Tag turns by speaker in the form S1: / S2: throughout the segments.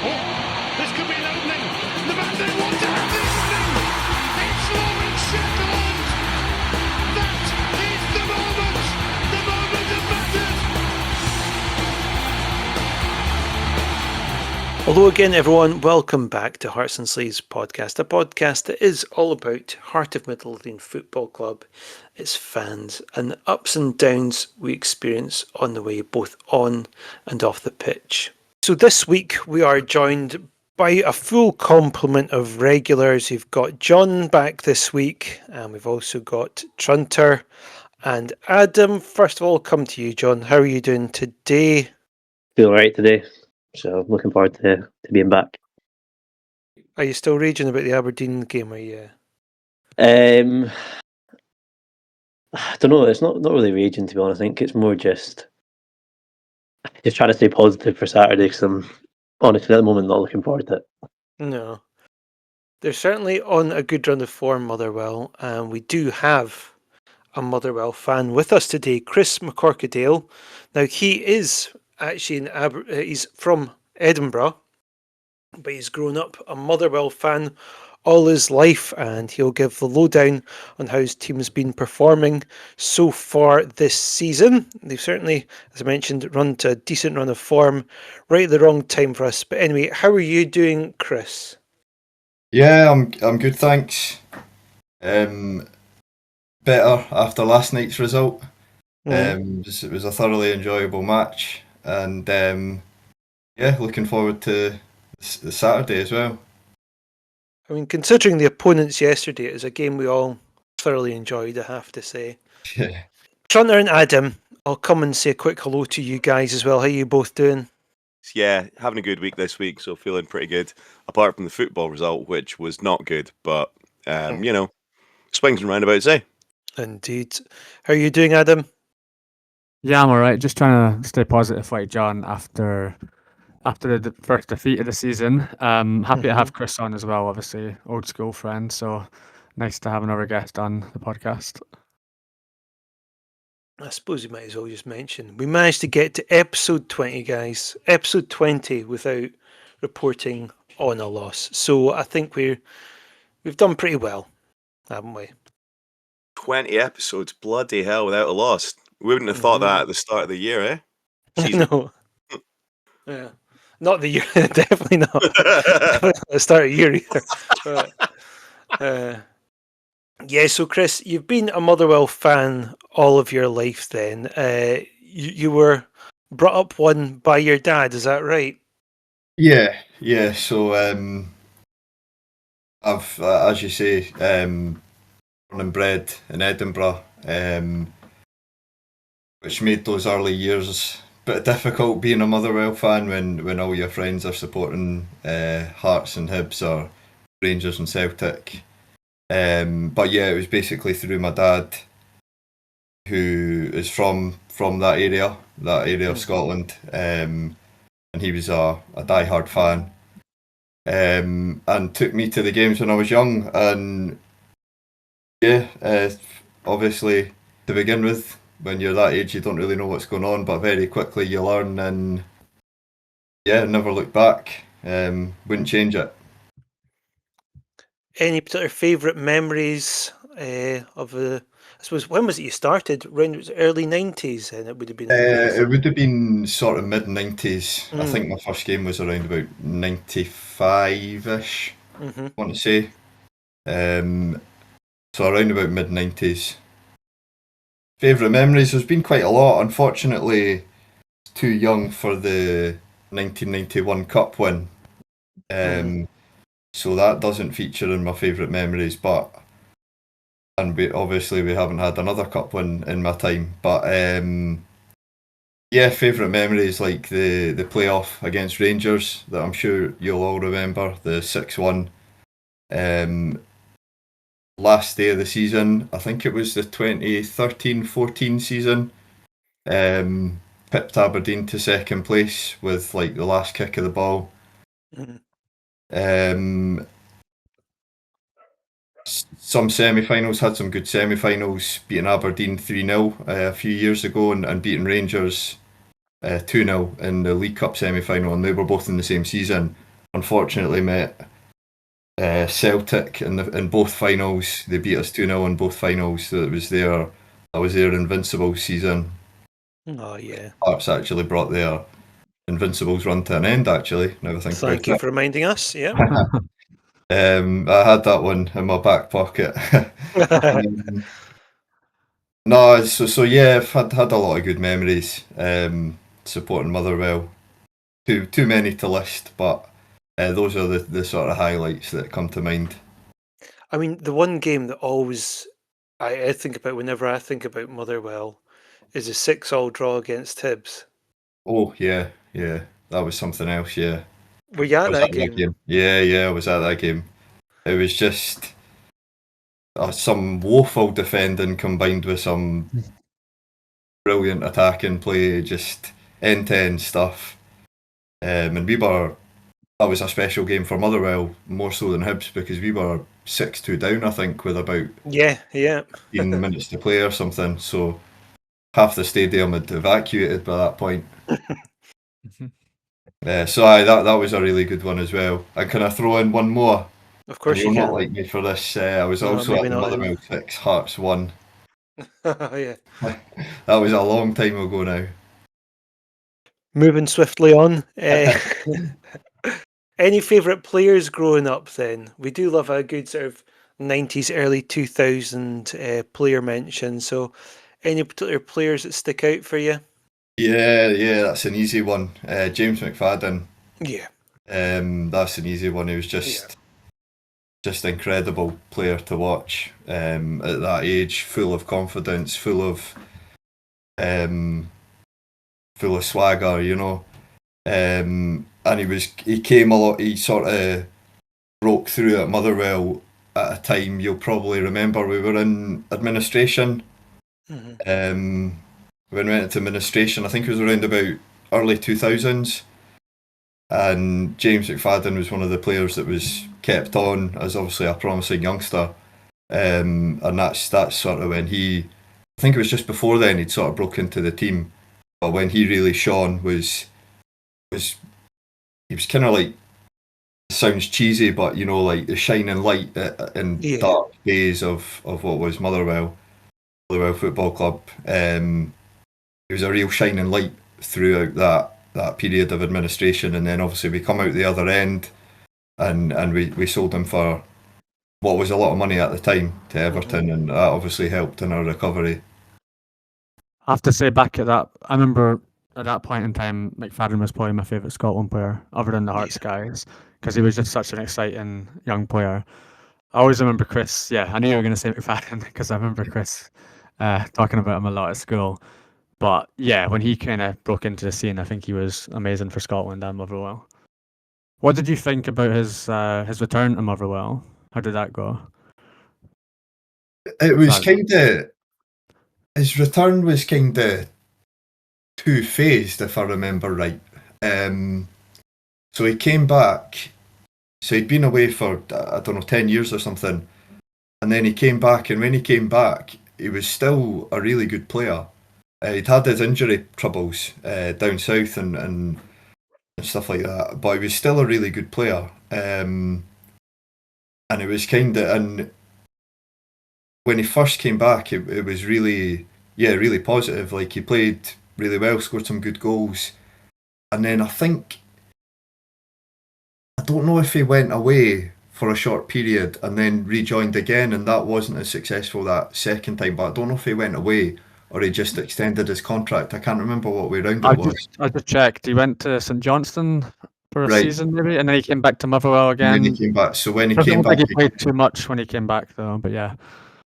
S1: Oh, this could be an opening. The man who wants to have the opening. It's Lauren Sheffield. That is the moment. The moment of matters.
S2: Hello again, everyone. Welcome back to Hearts and Sleeves podcast, a podcast that is all about Heart of Midlothian Football Club, its fans, and the ups and downs we experience on the way, both on and off the pitch. So this week we are joined by a full complement of regulars. We've got John back this week, and we've also got Trunter and Adam. First of all, come to you, John. How are you doing today?
S3: Feel alright today, so looking forward to being back.
S2: Are you still raging about the Aberdeen game? Are you?
S3: I don't know. It's not really raging, to be honest. I think it's more just trying to stay positive for Saturday, because I'm honestly at the moment not looking forward to it.
S2: No. They're certainly on a good run of form, Motherwell, and we do have a Motherwell fan with us today, Chris McCorquodale. Now, he is actually he's from Edinburgh, but he's grown up a Motherwell fan all his life, and he'll give the lowdown on how his team's been performing so far this season. They've certainly, as I mentioned, run to a decent run of form, right at the wrong time for us. But anyway, how are you doing, Chris?
S4: Yeah, I'm good, thanks. Better after last night's result. It was a thoroughly enjoyable match, and looking forward to the Saturday as well.
S2: I mean, considering the opponents yesterday, it was a game we all thoroughly enjoyed, I have to say.
S4: Yeah.
S2: Trunter and Adam, I'll come and say a quick hello to you guys as well. How are you both doing?
S5: Yeah, having a good week this week, so feeling pretty good. Apart from the football result, which was not good, but swings and roundabouts, eh?
S2: Indeed. How are you doing, Adam?
S6: Yeah, I'm alright. Just trying to stay positive like John after the first defeat of the season. Happy to have Chris on as well, obviously, old school friend. So nice to have another guest on the podcast.
S2: I suppose you might as well just mention we managed to get to episode 20, guys. Episode 20 without reporting on a loss. So I think we've done pretty well, haven't we?
S5: 20 episodes, bloody hell, without a loss. We wouldn't have thought that at the start of the year, eh?
S2: No. Yeah. Not the year, definitely not. Definitely not the start of the year either. But, yeah, so Chris, you've been a Motherwell fan all of your life then. You were brought up one by your dad, is that right?
S4: Yeah. So I've, as you say, born and bred in Edinburgh, which made those early years a bit difficult being a Motherwell fan when all your friends are supporting Hearts and Hibs or Rangers and Celtic. But yeah, it was basically through my dad, who is from that area of Scotland, and he was a diehard fan, and took me to the games when I was young. And obviously to begin with, when you're that age, you don't really know what's going on, but very quickly you learn, and never look back. Wouldn't change it.
S2: Any particular favourite memories of the? I suppose, when was it you started? Around, was it early 90s, and it would have been.
S4: It would have been sort of mid 90s. I think my first game was around about 95-ish. I want to say. So around about mid 90s. Favourite memories? There's been quite a lot. Unfortunately, too young for the 1991 Cup win. So that doesn't feature in my favourite memories, and we haven't had another cup win in my time. But favourite memories like the playoff against Rangers that I'm sure you'll all remember, the 6-1. Last day of the season, I think it was the 2013-14 season. Pipped Aberdeen to second place with like the last kick of the ball. Some semi-finals, had some good semi-finals, beating Aberdeen 3-0 a few years ago, and beating Rangers 2-0 in the League Cup semi-final, and they were both in the same season. unfortunately met Celtic in both finals. They beat us 2-0 in both finals. So that was their invincible season.
S2: Oh yeah.
S4: Hearts actually brought their Invincibles run to an end. Actually, now I think
S2: Thank you for reminding us. Yeah.
S4: I had that one in my back pocket. No, so yeah, I've had a lot of good memories supporting Motherwell. Too many to list, but those are the sort of highlights that come to mind.
S2: I mean, the one game that always I think about whenever I think about Motherwell is a 6-6 draw against Hibs.
S4: Oh yeah, that was something else. Yeah,
S2: Were you
S4: I
S2: at
S4: was
S2: that
S4: at that
S2: game?
S4: game. Yeah, I was at that game. It was just some woeful defending combined with some brilliant attacking play, just end-to-end stuff. And that was a special game for Motherwell, more so than Hibs, because we were 6-2 down, I think, with about
S2: Yeah.
S4: 15 minutes to play or something. So half the stadium had evacuated by that point. So that was a really good one as well. And can I throw in one more?
S2: Of
S4: And
S2: course you
S4: you'll not
S2: can.
S4: like me for this. I was
S2: No,
S4: also
S2: maybe
S4: at the
S2: not then.
S4: Motherwell 6, Hearts 1.
S2: Yeah.
S4: That was a long time ago now.
S2: Moving swiftly on. Any favourite players growing up then? We do love a good sort of 90s, early 2000 player mention. So any particular players that stick out for you?
S4: Yeah, that's an easy one. James McFadden.
S2: Yeah.
S4: That's an easy one. He was just incredible player to watch. At that age, full of confidence, full of swagger, you know. And he came a lot. He sort of broke through at Motherwell at a time you'll probably remember. We were in administration.
S2: Mhm.
S4: When we went into administration, I think it was around about early 2000s. And James McFadden was one of the players that was kept on as obviously a promising youngster. And that's sort of when I think it was just before then he'd sort of broke into the team. But when he really shone was he was kind of like, sounds cheesy, but you know, like the shining light in
S2: Yeah.
S4: dark days of what was Motherwell Football Club. He was a real shining light throughout that period of administration, and then obviously we come out the other end, and we sold him for what was a lot of money at the time to Everton, and that obviously helped in our recovery.
S6: I have to say, back at that, I remember at that point in time, McFadden was probably my favourite Scotland player, other than the Hearts guys, because he was just such an exciting young player. I always remember Chris. Yeah, I knew you were going to say McFadden because I remember Chris talking about him a lot at school. But yeah, when he kind of broke into the scene, I think he was amazing for Scotland and Motherwell. What did you think about his return to Motherwell? How did that go?
S4: It was kind of, his return was kind of two-phased, if I remember right. So he came back. So he'd been away for, I don't know, 10 years or something. And then he came back, and when he came back, he was still a really good player. He'd had his injury troubles down south and stuff like that, but he was still a really good player. And it was and when he first came back, it was really positive. Like, he played really well, scored some good goals. And then I don't know if he went away for a short period and then rejoined again, and that wasn't as successful that second time, but I don't know if he went away or he just extended his contract. I can't remember what way round it was.
S6: I just checked. He went to St Johnstone for a
S4: Right.
S6: season, maybe, and then he came back to Motherwell
S4: And then
S6: again.
S4: he came back. So when he
S6: I
S4: came
S6: don't
S4: back,
S6: think he played too much when he came back, though. But yeah,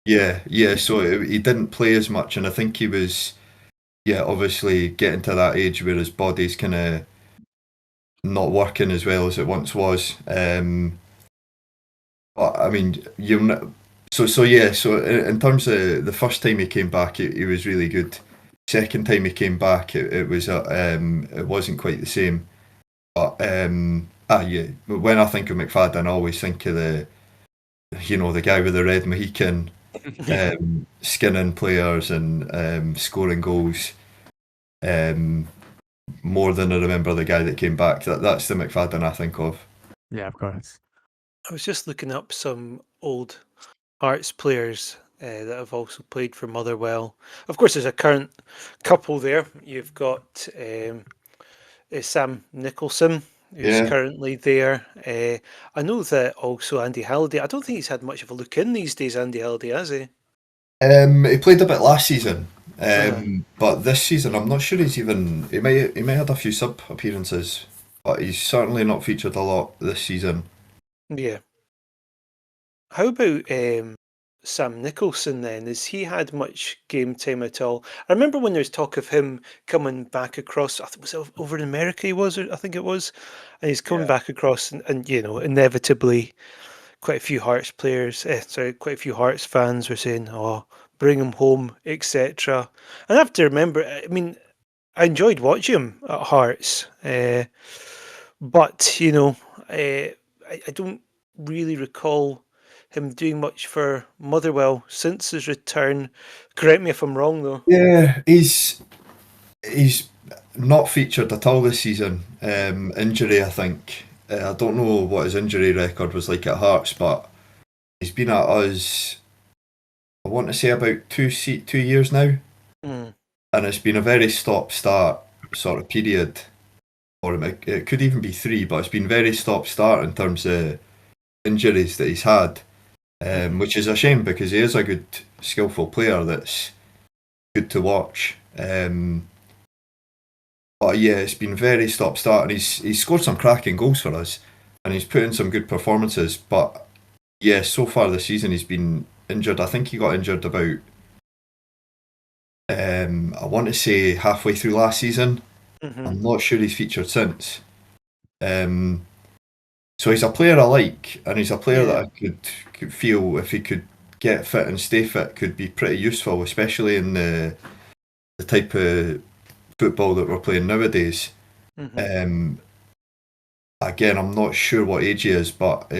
S4: yeah. So he didn't play as much, and I think he was, obviously getting to that age where his body's kind of not working as well as it once was. But I mean, so in terms of the first time he came back, he was really good. Second time he came back, it wasn't quite the same. But when I think of McFadden, I always think of the guy with the red Mohican, skinning players and scoring goals. More than I remember the guy that came back. That's the McFadden I think of.
S6: Yeah, of course.
S2: I was just looking up some old Hearts players that have also played for Motherwell. Of course, there's a current couple there. You've got Sam Nicholson, who's
S4: Yeah.
S2: currently there. I know that also Andy Halliday. I don't think he's had much of a look in these days, Andy Halliday, has he?
S4: He played a bit last season,
S2: Uh-huh.
S4: but this season I'm not sure he's even. He may have had a few sub appearances, but he's certainly not featured a lot this season.
S2: Yeah. How about Sam Nicholson then? Has he had much game time at all? I remember when there was talk of him coming back across. I think it was over in America. He was, I think it was, and he's coming
S4: Yeah.
S2: back across, and inevitably, quite a few Hearts players, quite a few Hearts fans were saying, "Oh, bring him home," etc. And I have to remember. I mean, I enjoyed watching him at Hearts, but I don't really recall him doing much for Motherwell since his return. Correct me if I'm wrong, though.
S4: Yeah, he's not featured at all this season. Injury, I think. I don't know what his injury record was like at Hearts, but he's been at us. I want to say about 2 years now,
S2: Mm,
S4: and it's been a very stop-start sort of period, or it could even be 3, but it's been very stop-start in terms of injuries that he's had, which is a shame because he is a good, skillful player that's good to watch. But yeah, it's been very stop-start, and he's scored some cracking goals for us, and he's put in some good performances. But yeah, so far this season he's been injured. I think he got injured about I want to say halfway through last season.
S2: mhm.
S4: I'm not sure he's featured since. So he's a player I like, and he's a player that
S2: Yeah.
S4: I could feel if he could get fit and stay fit could be pretty useful, especially in the type of football that we're playing nowadays.
S2: Mhm.
S4: Again, I'm not sure what age he is, but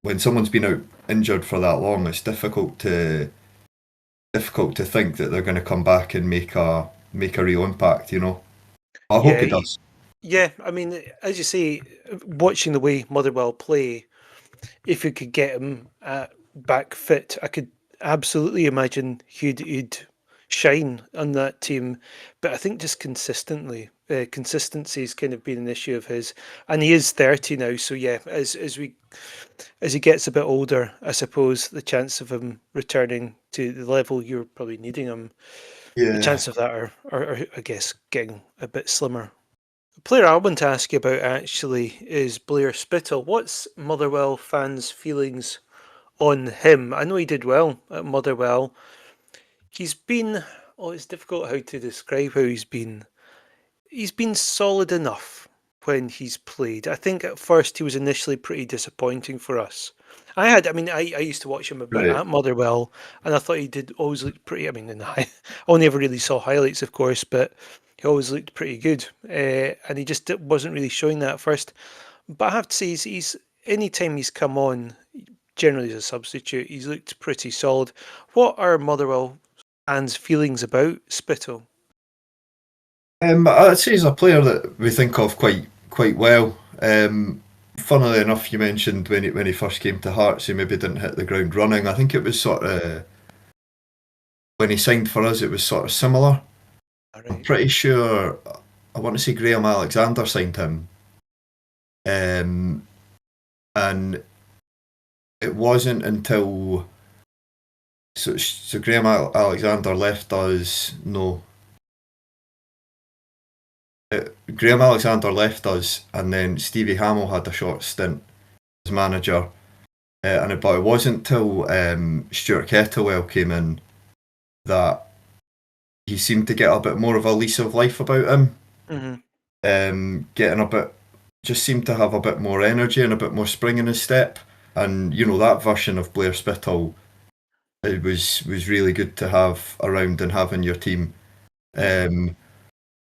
S4: when someone's been out injured for that long, it's difficult to think that they're going to come back and make a real impact. I hope
S2: Yeah,
S4: he does.
S2: yeah. I mean, as you say, watching the way Motherwell play, if we could get him back fit, I could absolutely imagine he'd shine on that team. But I think just consistency has kind of been an issue of his, and he is 30 now. So yeah, as he gets a bit older, I suppose the chance of him returning to the level you're probably needing him, the
S4: Yeah.
S2: chance of that are I guess getting a bit slimmer. The player I want to ask you about actually is Blair Spittle. What's Motherwell fans' feelings on him? I know he did well at Motherwell. He's been, oh, it's difficult how to describe how he's been. He's been solid enough when he's played. I think at first he was initially pretty disappointing for us. I used to watch him a bit
S4: Right.
S2: at Motherwell, and I thought he did always look pretty. I mean, I only ever really saw highlights, of course, but he always looked pretty good, and he just wasn't really showing that at first. But I have to say, he's anytime he's come on, generally as a substitute, he's looked pretty solid. What are Motherwell fans' feelings about Spittle?
S4: I'd say he's a player that we think of quite well. Funnily enough, you mentioned when he first came to Hearts, he maybe didn't hit the ground running. I think it was sort of when he signed for us, it was sort of similar.
S2: All
S4: I'm
S2: right.
S4: pretty sure. I want to say Graham Alexander signed him, and it wasn't until so Graham Alexander left us. No, Graham Alexander left us, and then Stevie Hamill had a short stint as manager. But it wasn't till Stuart Kettlewell came in that he seemed to get a bit more of a lease of life about him. Getting a bit, just seemed to have a bit more energy and a bit more spring in his step. And that version of Blair Spittle, it was really good to have around and have in your team.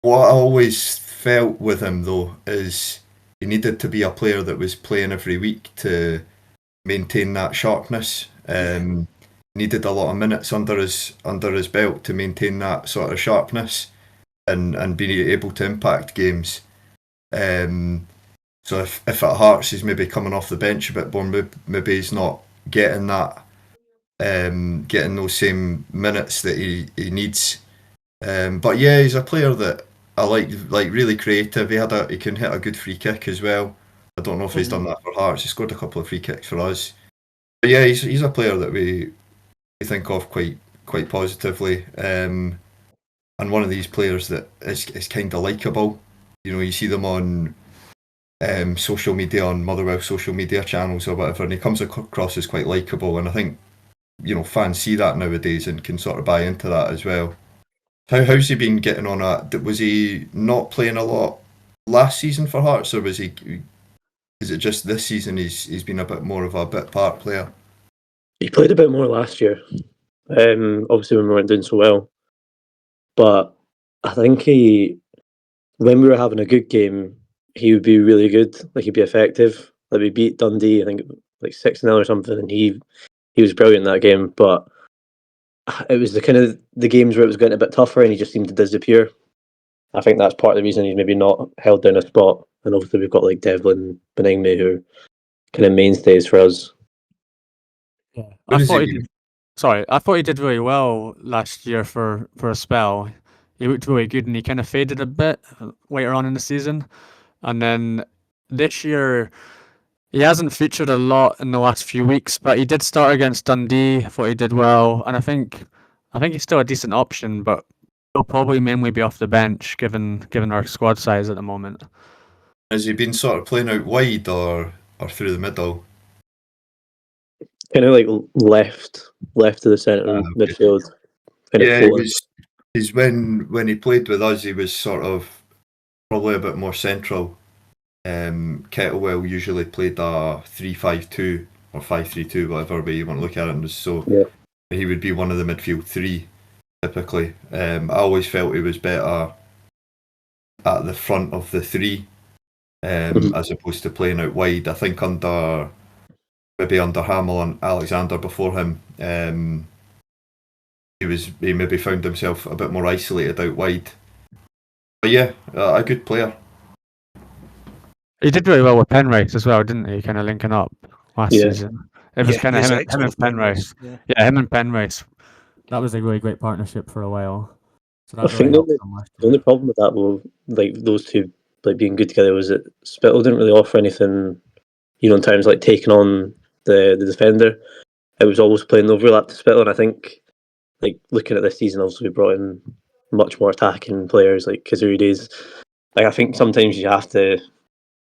S4: What I always felt with him though is he needed to be a player that was playing every week to maintain that sharpness. Needed a lot of minutes under his belt to maintain that sort of sharpness and be able to impact games. So if at Hearts he's maybe coming off the bench a bit more, maybe he's not getting that, getting those same minutes that he needs. But yeah, he's a player that I like really creative. He can hit a good free kick as well. I don't know if he's done that for Hearts. He scored a couple of free kicks for us. But yeah, he's a player that we think of quite positively. And one of these players that is kind of likeable. You know, you see them on social media, on Motherwell social media channels or whatever, and he comes across as quite likeable. And I think, you know, fans see that nowadays and can sort of buy into that as well. How's he been getting on at? Was he not playing a lot last season for Hearts, or is it just this season he's been a bit more of a bit part player?
S3: He played a bit more last year, obviously when we weren't doing so well. But I think when we were having a good game, he would be really good. Like, he'd be effective. Like, we beat Dundee, I think like 6-0 or something, and he was brilliant in that game. But it was the kind of the games where it was getting a bit tougher, and he just seemed to disappear. I think that's part of the reason he's maybe not held down a spot. And obviously we've got like Devlin behind me, who are kind of mainstays for us.
S6: Yeah,
S4: What
S6: I
S4: is
S6: thought
S4: it?
S6: he did. Sorry, I thought he did really well last year for a spell. He looked really good, and he kind of faded a bit later on in the season. And then this year, he hasn't featured a lot in the last few weeks, but he did start against Dundee. I thought he did well, and I think he's still a decent option, but he'll probably mainly be off the bench given our squad size at the moment.
S4: Has he been sort of playing out wide or through the middle?
S3: Kind of like left to the centre
S4: Okay.
S3: midfield. Kind of
S4: Yeah,
S3: floating.
S4: he's when he played with us, he was sort of probably a bit more central. Kettlewell usually played a 3-5-2 or 5-3-2, whatever way you want to look at it. So
S3: Yeah.
S4: he would be one of the midfield three typically. I always felt he was better at the front of the three, as opposed to playing out wide. I think under Hamill and Alexander before him, he maybe found himself a bit more isolated out wide. But yeah, a good player.
S6: He did really well with Penrice as well, didn't he? Kind of linking up last
S3: Yeah.
S6: season. It was kind of him and Penrice. Yeah, him and Penrice. That was a really great partnership for a while. So
S3: I
S6: that really
S3: think
S6: helped them last
S3: the
S6: year.
S3: only problem with that, well, like those two like being good together, was that Spittle didn't really offer anything, you know, in terms of like taking on the defender. It was always playing overlap to Spittle, and I think like looking at this season, obviously we brought in much more attacking players like Kazurides. Like, I think sometimes you have to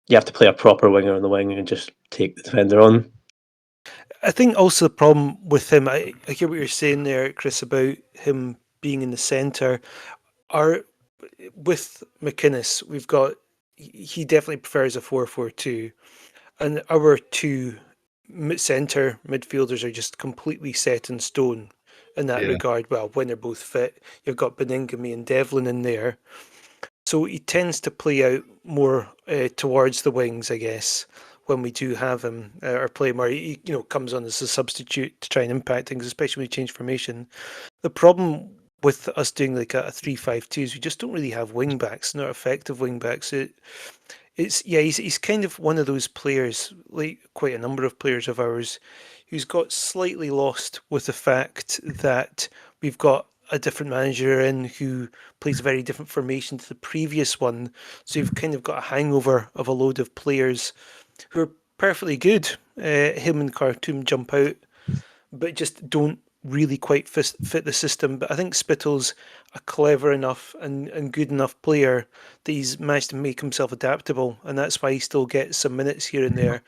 S3: play a proper winger on the wing and just take the defender on.
S2: I think also the problem with him, I hear what you're saying there, Chris, about him being in the centre. With McInnes, we've got, he definitely prefers a 4-4-2, and our two centre midfielders are just completely set in stone in that regard. Well, when they're both fit, you've got Beningame and Devlin in there. So he tends to play out more towards the wings, I guess, when we do have him, or play more. He comes on as a substitute to try and impact things, especially when we change formation. The problem with us doing like a 3-5-2 is we just don't really have wing backs, not effective wing backs. He's kind of one of those players, like quite a number of players of ours, who's got slightly lost with the fact that we've got a different manager in who plays a very different formation to the previous one. So you've kind of got a hangover of a load of players who are perfectly good. Him and Khartoum jump out, but just don't really quite fit the system. But I think Spittle's a clever enough and good enough player that he's managed to make himself adaptable, and that's why he still gets some minutes here and there.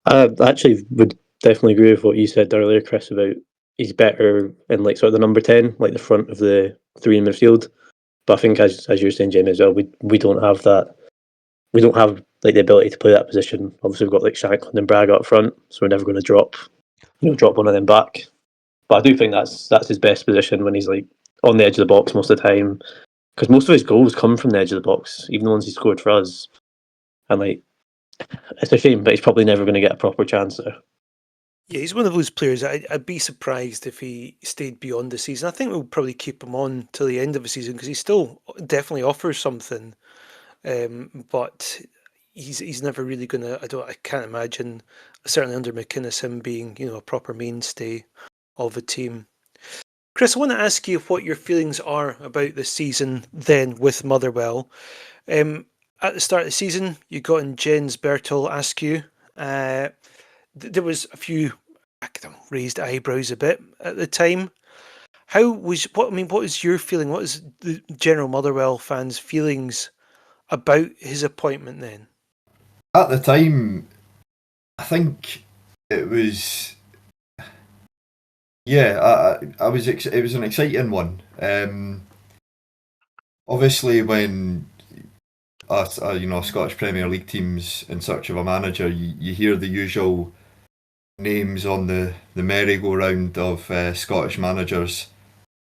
S3: I actually would definitely agree with what you said earlier, Chris, about he's better in like sort of the number 10, like the front of the three in midfield. But I think, as you were saying, Jamie, as well, we don't have that. We don't have like the ability to play that position. Obviously, we've got like Shankland and Braga up front, so we're never going to drop one of them back. But I do think that's his best position when he's like on the edge of the box most of the time, because most of his goals come from the edge of the box, even the ones he scored for us. And like, it's a shame, but he's probably never going to get a proper chance there.
S2: Yeah, he's one of those players. I'd be surprised if he stayed beyond the season. I think we'll probably keep him on till the end of the season because he still definitely offers something. But he's never really going to. I can't imagine, certainly under McInnes, him being a proper mainstay of a team. Chris, I want to ask you what your feelings are about this season then with Motherwell. At the start of the season, you got in Jens Bertel Askew. There was a few raised eyebrows a bit at the time. What was your feeling? What is the general Motherwell fans' feelings about his appointment then?
S4: At the time, I think it was. Yeah, I was. It was an exciting one. Obviously, when Scottish Premier League teams in search of a manager, you hear the usual names on the merry-go-round of Scottish managers,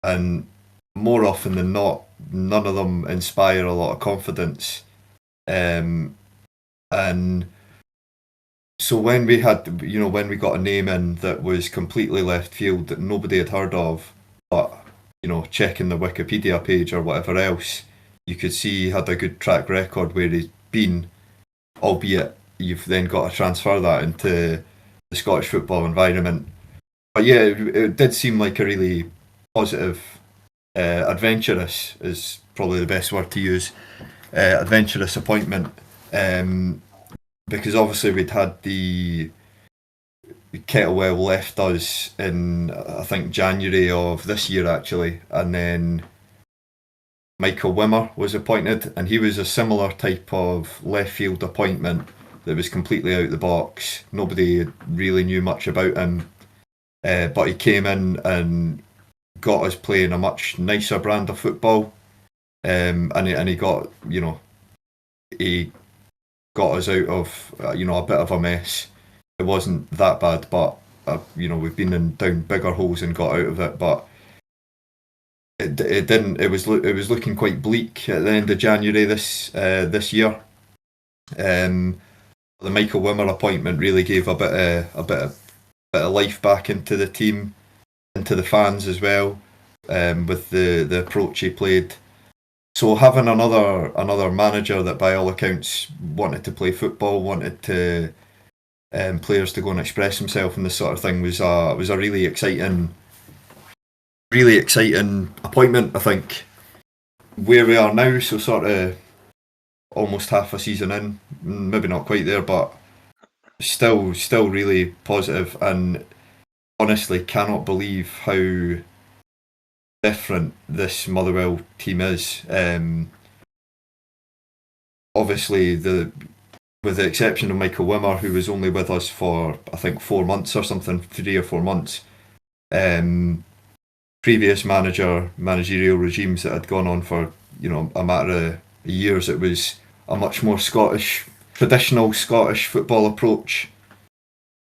S4: and more often than not, none of them inspire a lot of confidence. And so when we got a name in that was completely left field that nobody had heard of, but checking the Wikipedia page or whatever else, you could see he had a good track record where he's been, albeit you've then got to transfer that into the Scottish football environment. But yeah, it did seem like a really positive, adventurous is probably the best word to use, adventurous appointment. Because obviously we'd had the Kettlewell left us in, I think, January of this year actually, and then Michael Wimmer was appointed, and he was a similar type of left field appointment that was completely out of the box. Nobody really knew much about him, but he came in and got us playing a much nicer brand of football, and he got he got us out of a bit of a mess. It wasn't that bad, but we've been down bigger holes and got out of it. But it didn't. It was looking quite bleak at the end of January this year. The Michael Wimmer appointment really gave a bit of life back into the team, into the fans as well, with the approach he played. So having another manager that by all accounts wanted to play football, wanted to players to go and express himself and this sort of thing was a really exciting appointment. I think where we are now, so sort of almost half a season in, maybe not quite there, but still really positive, and honestly cannot believe how different this Motherwell team is. Obviously, with the exception of Michael Wimmer, who was only with us for I think 4 months or something, 3 or 4 months. Previous managerial regimes that had gone on for a matter of years, it was a much more traditional Scottish football approach,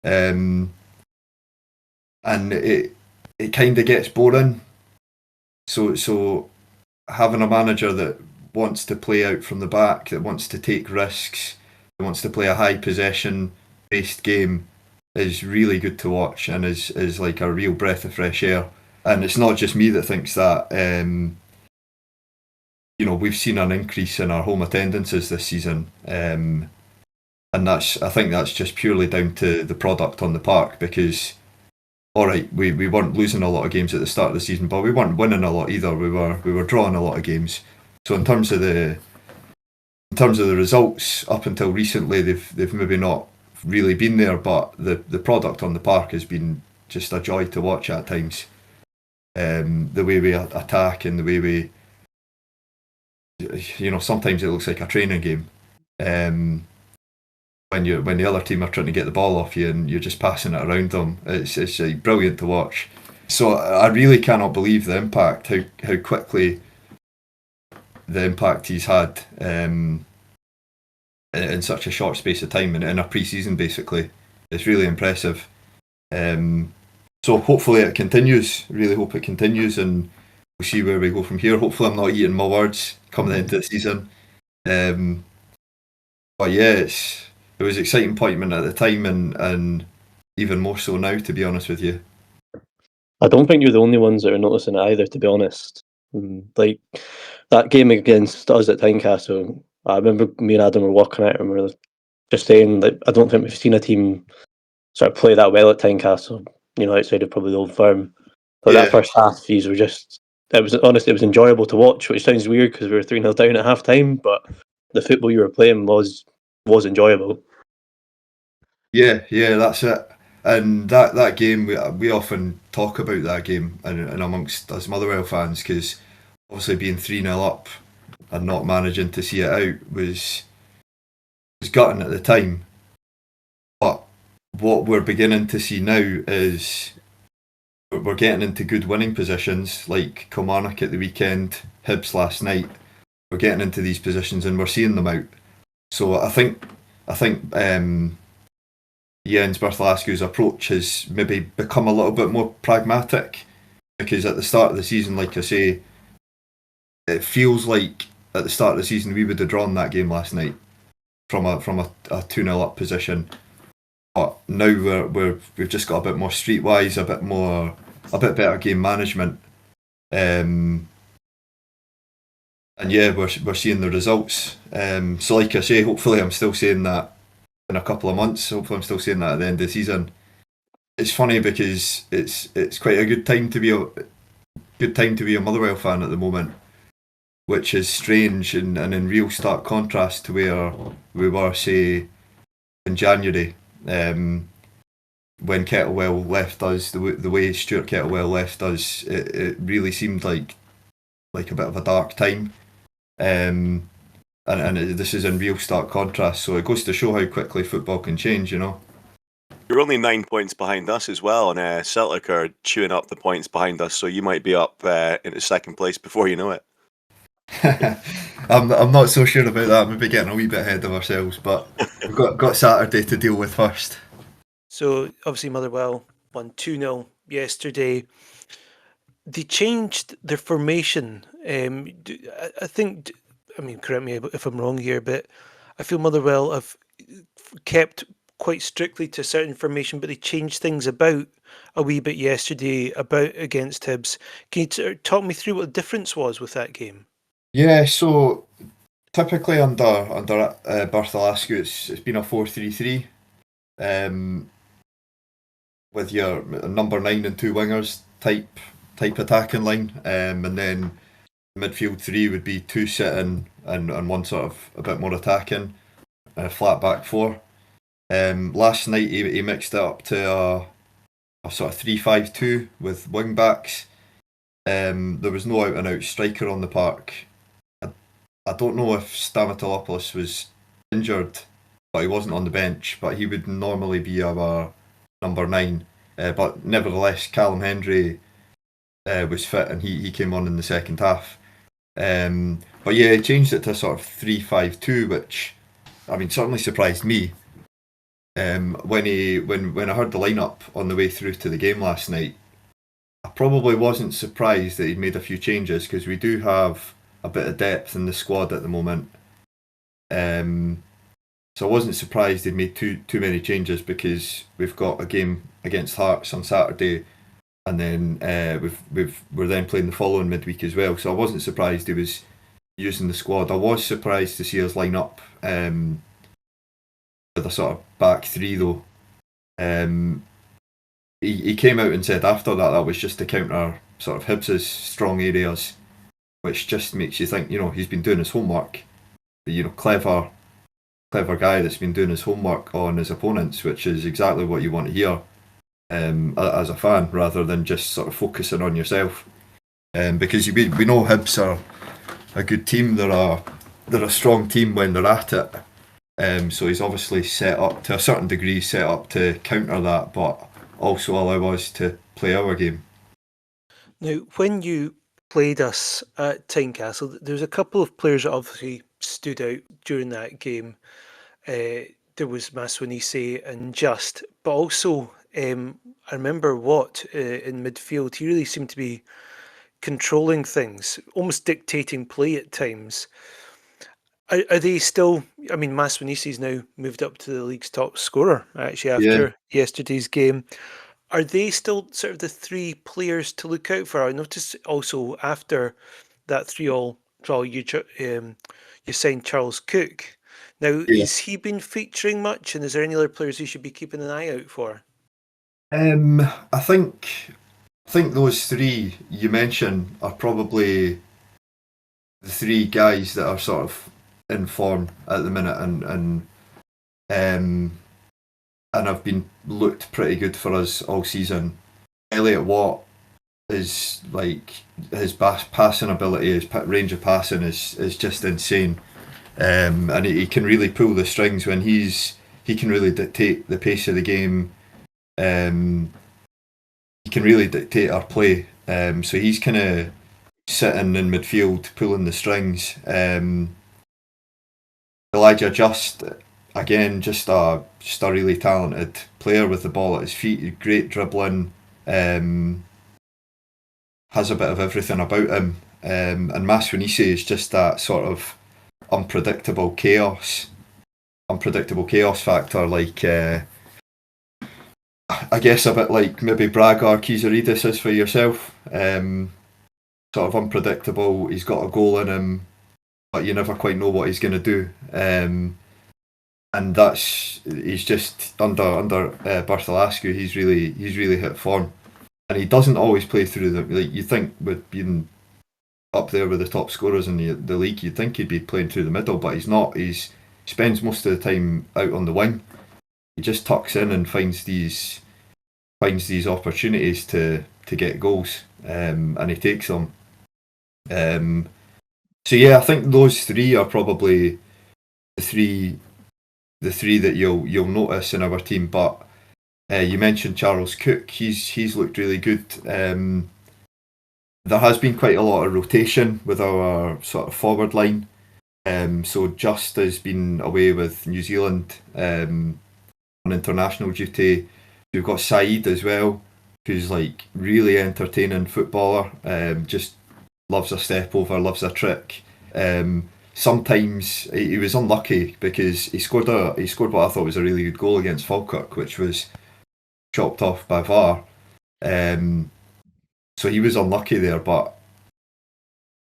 S4: and it kind of gets boring. So having a manager that wants to play out from the back, that wants to take risks, that wants to play a high possession based game is really good to watch, and is like a real breath of fresh air. And it's not just me that thinks that. We've seen an increase in our home attendances this season, and I think that's just purely down to the product on the park, because alright, we weren't losing a lot of games at the start of the season, but we weren't winning a lot either. We were drawing a lot of games. So in terms of the results, up until recently, they've maybe not really been there, but the product on the park has been just a joy to watch at times. The way we attack and the way we, sometimes it looks like a training game. When the other team are trying to get the ball off you and you're just passing it around them, it's brilliant to watch. So I really cannot believe the impact, how quickly the impact he's had in such a short space of time, in a pre-season basically. It's really impressive. So hopefully it continues. Really hope it continues, and we'll see where we go from here. Hopefully I'm not eating my words coming into the season. But yeah, it was an exciting appointment at the time, and even more so now, to be honest with you.
S3: I don't think you're the only ones that are noticing it either, to be honest. Like that game against us at Tynecastle, I remember me and Adam were walking out and we were just saying that I don't think we've seen a team sort of play that well at Tynecastle, outside of probably the Old Firm. But that
S4: Yeah.
S3: first half, these were just, it was enjoyable to watch, which sounds weird because we were 3-0 down at half time, but the football you were playing was enjoyable.
S4: Yeah, that's it. And that game, we often talk about that game and amongst us Motherwell fans, because obviously being 3-0 up and not managing to see it out was gutting at the time. But what we're beginning to see now is we're getting into good winning positions, like Kilmarnock at the weekend, Hibs last night. We're getting into these positions and we're seeing them out. So I think Jens Bartholascu's approach has maybe become a little bit more pragmatic, because at the start of the season, like I say, it feels like at the start of the season we would have drawn that game last night from a 2-0 up position. But now we've just got a bit more streetwise, a bit better game management, and yeah, we're seeing the results. So like I say, hopefully I'm still saying that in a couple of months. Hopefully I'm still saying that at the end of the season. It's funny because it's quite a good time to be a Motherwell fan at the moment, which is strange and in real stark contrast to where we were, say, in January, when Kettlewell left us. The way Stuart Kettlewell left us, it really seemed like a bit of a dark time. And this is in real stark contrast, so it goes to show how quickly football can change,
S5: You're only 9 points behind us as well, and Celtic are chewing up the points behind us, so you might be up into second place before you know it.
S4: I'm not so sure about that. Maybe getting a wee bit ahead of ourselves, but we've got Saturday to deal with first.
S2: So obviously Motherwell won 2-0 yesterday. They changed their formation. I think, correct me if I'm wrong here, but I feel Motherwell have kept quite strictly to a certain formation, but they changed things about a wee bit yesterday against Hibs. Can you talk me through what the difference was with that game?
S4: Yeah, so typically under Bartholascu, it's been a 4-3-3, with your number 9 and 2 wingers type attacking line, and then midfield 3 would be 2 sitting and one sort of a bit more attacking, flat back 4. Last night he mixed it up to a sort of 3-5-2 with wing backs. There was no out and out striker on the park. I don't know if Stamatolopoulos was injured, but he wasn't on the bench. But he would normally be our number 9. But nevertheless, Callum Hendry was fit and he came on in the second half. But yeah, he changed it to sort of 3-5-2, which certainly surprised me. When I heard the lineup on the way through to the game last night, I probably wasn't surprised that he'd made a few changes, because we do have a bit of depth in the squad at the moment. So I wasn't surprised he'd made too many changes, because we've got a game against Hearts on Saturday, and then we're then playing the following midweek as well. So I wasn't surprised he was using the squad. I was surprised to see us line up with a sort of back 3 though. He came out and said after that was just to counter sort of Hibs's strong areas, which just makes you think, he's been doing his homework. Clever guy that's been doing his homework on his opponents, which is exactly what you want to hear as a fan, rather than just sort of focusing on yourself. Because we know Hibs are a good team. They're a strong team when they're at it. So he's obviously set up to a certain degree, set up to counter that, but also allow us to play our game. Now,
S2: when you played us at Tynecastle, there's a couple of players that obviously stood out during that game. There was Maswanise and Just, but also I remember Watt in midfield. He really seemed to be controlling things, almost dictating play at times. Are they still? Maswanise's now moved up to the league's top scorer, actually, after yesterday's game. Are they still sort of the 3 players to look out for? I noticed also after that 3-3 draw you signed Charles Cook. Now,
S4: Yeah.
S2: has he been featuring much, and is there any other players you should be keeping an eye out for?
S4: I think those three you mentioned are probably the three guys that are sort of in form at the minute, and have been looked pretty good for us all season. Elliot Watt is like his passing ability, his range of passing is just insane, and he can really pull the strings when he can really dictate the pace of the game. He can really dictate our play. So he's kind of sitting in midfield, pulling the strings. Elijah Just, again, just a really talented player with the ball at his feet. Great dribbling. Has a bit of everything about him. And Maswanise is just that sort of unpredictable chaos factor. Like I guess a bit like maybe Braga or Kizaridis is for yourself. Sort of unpredictable. He's got a goal in him, but you never quite know what he's going to do. And he's just under Bartholascu. He's really hit form, and he doesn't always play through the. Like you think with being up there with the top scorers in the league, you'd think he'd be playing through the middle, but he's not. He spends most of the time out on the wing. He just tucks in and finds these opportunities to get goals, and he takes them. So yeah, I think those three are probably the three that you'll notice in our team. But you mentioned Charles Cook. He's looked really good. There has been quite a lot of rotation with our sort of forward line. So Just has been away with New Zealand on international duty. We've got Saeed as well, who's like really entertaining footballer. Just loves a step over, loves a trick. Sometimes he was unlucky because he scored what I thought was a really good goal against Falkirk, which was chopped off by VAR. So he was unlucky there, but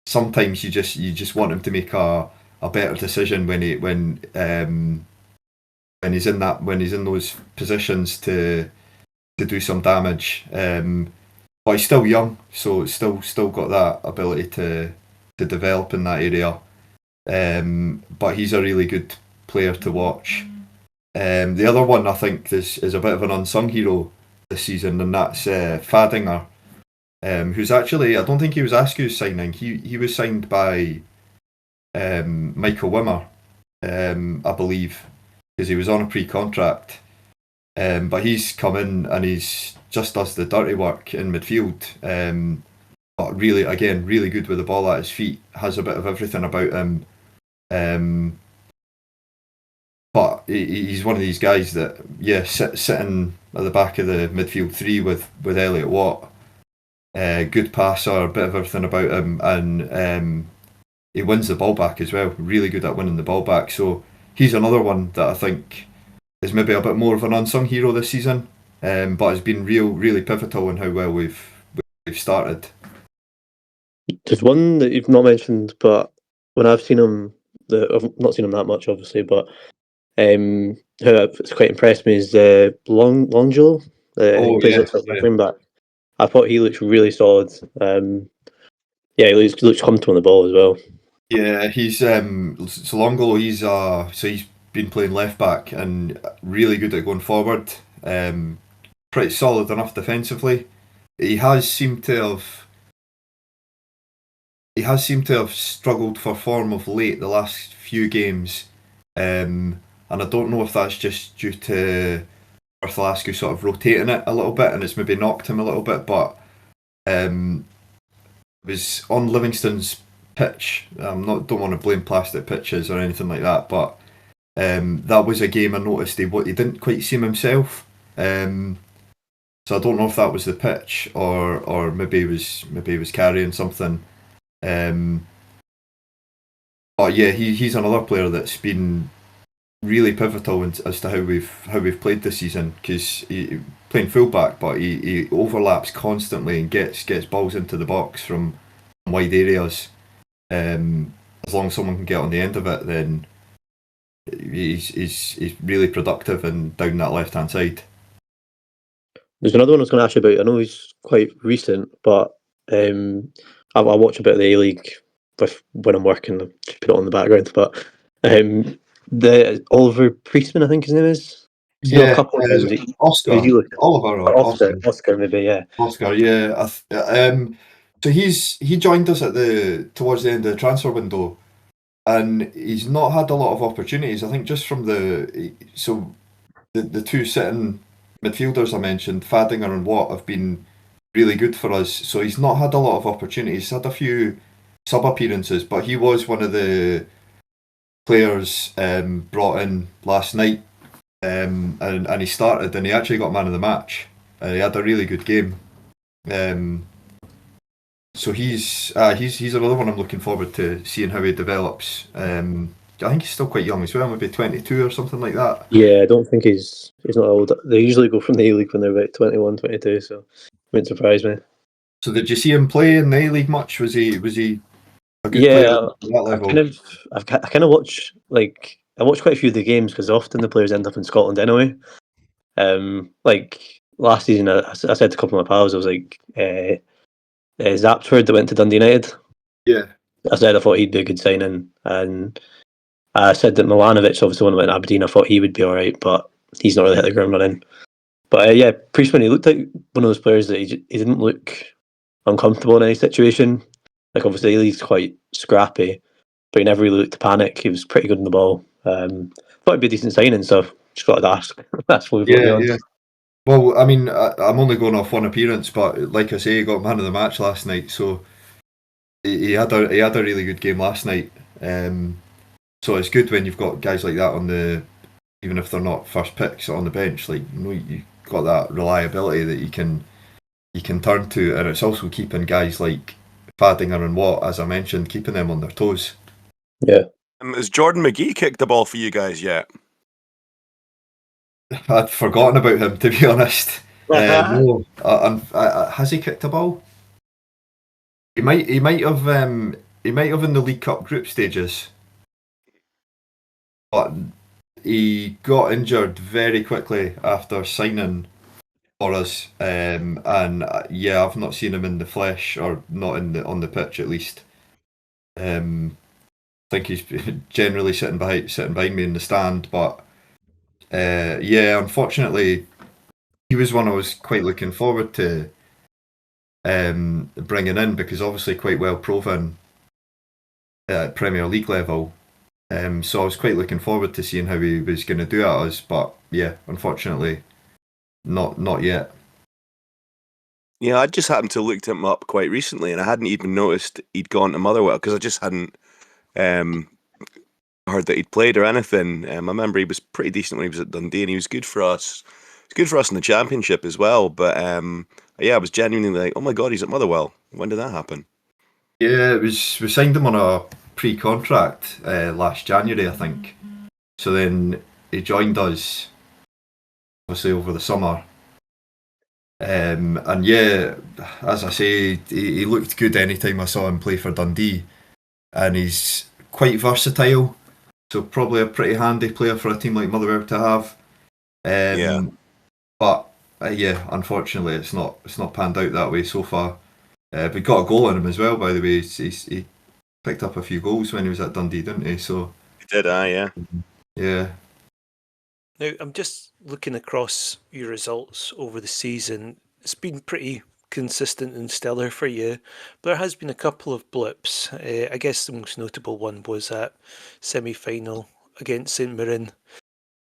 S4: sometimes you just want him to make a better decision when he's in those positions to do some damage. But he's still young, so still got that ability to develop in that area. But he's a really good player to watch. The other one I think is a bit of an unsung hero this season, and that's Fadinger, who's actually, I don't think he was Ascu's signing. He was signed by Michael Wimmer, I believe, because he was on a pre-contract. But he's come in and he's just does the dirty work in midfield. But really good with the ball at his feet. Has a bit of everything about him. But he's one of these guys that, sitting at the back of the midfield three with Elliot Watt. Good passer, a bit of everything about him, and he wins the ball back as well. Really good at winning the ball back. So he's another one that I think is maybe a bit more of an unsung hero this season, but has been really pivotal in how well we've started.
S3: There's one that you've not mentioned, but when I've seen him, I've not seen him that much, obviously, but who it's quite impressed me is Longjo. He plays at wing back. I thought he looks really solid. He looks comfortable on the ball as well.
S4: Yeah, he's Solongolo. He's been playing left back and really good at going forward. Pretty solid enough defensively. He has seemed to have struggled for form of late the last few games, and I don't know if that's just due to Bartholascu sort of rotating it a little bit and it's maybe knocked him a little bit, but it was on Livingston's pitch. Don't want to blame plastic pitches or anything like that, but that was a game I noticed he didn't quite seem himself. So I don't know if that was the pitch or maybe he was carrying something. But yeah, he's another player that's been really pivotal as to how we've played this season, because he playing fullback, but he overlaps constantly and gets balls into the box from wide areas. as long as someone can get on the end of it, then he's really productive and down that left hand side.
S3: There's another one I was going to ask you about. I know he's quite recent, but I watch a bit of the A-League when I'm working. I just put it on the background. But the Oliver Priestman, I think his name is. He's got a couple of games.
S4: Oscar,
S3: Who's he look?
S4: Oliver or
S3: Oscar, maybe, yeah.
S4: Oscar, yeah. So he joined us towards the end of the transfer window, and he's not had a lot of opportunities. I think just from the two sitting midfielders I mentioned, Fadinger and Watt, have been really good for us. So he's not had a lot of opportunities. He's had a few sub appearances, but he was one of the players brought in last night, and he started, and he actually got man of the match. He had a really good game. So he's another one I'm looking forward to seeing how he develops. I think he's still quite young as well, maybe 22 or something like that.
S3: Yeah, I don't think he's not old. They usually go from the A-League when they're about 21, 22, so it wouldn't surprise me.
S4: So did you see him play in the A-League much? Was he a good
S3: Yeah,
S4: player at that level?
S3: I kind of watch, like, I watch quite a few of the games because often the players end up in Scotland anyway. Like last season, I said to a couple of my pals, I was like, Zapsford that went to Dundee United.
S4: Yeah.
S3: I said I thought he'd be a good signing, and I said that Milanovic, obviously when I went to Aberdeen, I thought he would be all right, but he's not really hit the ground running. But yeah, Priestman, he looked like one of those players that he didn't look uncomfortable in any situation. Like obviously he's quite scrappy, but he never really looked to panic. He was pretty good on the ball. Thought it'd be a decent signing, so just thought I'd ask. That's what we've got on.
S4: Yeah. Well, I mean, I'm only going off one appearance, but like I say, he got man of the match last night, so he had a really good game last night. So it's good when you've got guys like that even if they're not first picks on the bench. Like you've got that reliability that you can turn to, and it's also keeping guys like Fadinger and Watt, as I mentioned, keeping them on their toes.
S3: Yeah.
S5: Has Jordan McGee kicked the ball for you guys yet?
S4: I'd forgotten about him, to be honest. No, has he kicked a ball? He might have in the League Cup group stages, but he got injured very quickly after signing for us, and yeah, I've not seen him in the flesh, or not on the pitch at least. I think he's generally sitting behind me in the stand, but yeah, unfortunately, he was one I was quite looking forward to bringing in, because obviously quite well proven at Premier League level. So I was quite looking forward to seeing how he was going to do at us, but yeah, unfortunately, not yet.
S5: Yeah, I just happened to look him up quite recently, and I hadn't even noticed he'd gone to Motherwell because I just hadn't heard that he'd played or anything. I remember he was pretty decent when he was at Dundee, and he was good for us. He was good for us in the Championship as well. But yeah, I was genuinely like, oh my god, he's at Motherwell. When did that happen?
S4: Yeah, we signed him on a pre-contract last January, I think. So then he joined us, obviously, over the summer. And yeah, as I say, he looked good anytime I saw him play for Dundee, and he's quite versatile, so probably a pretty handy player for a team like Motherwell to have.
S5: Yeah.
S4: But yeah, unfortunately, it's not panned out that way so far. We got a goal in him as well, by the way. He picked up a few goals when he was at Dundee, didn't he? So
S5: He did, yeah.
S4: Yeah.
S2: Now, I'm just looking across your results over the season. It's been pretty consistent and stellar for you, but there has been a couple of blips. I guess the most notable one was that semi-final against St Mirren,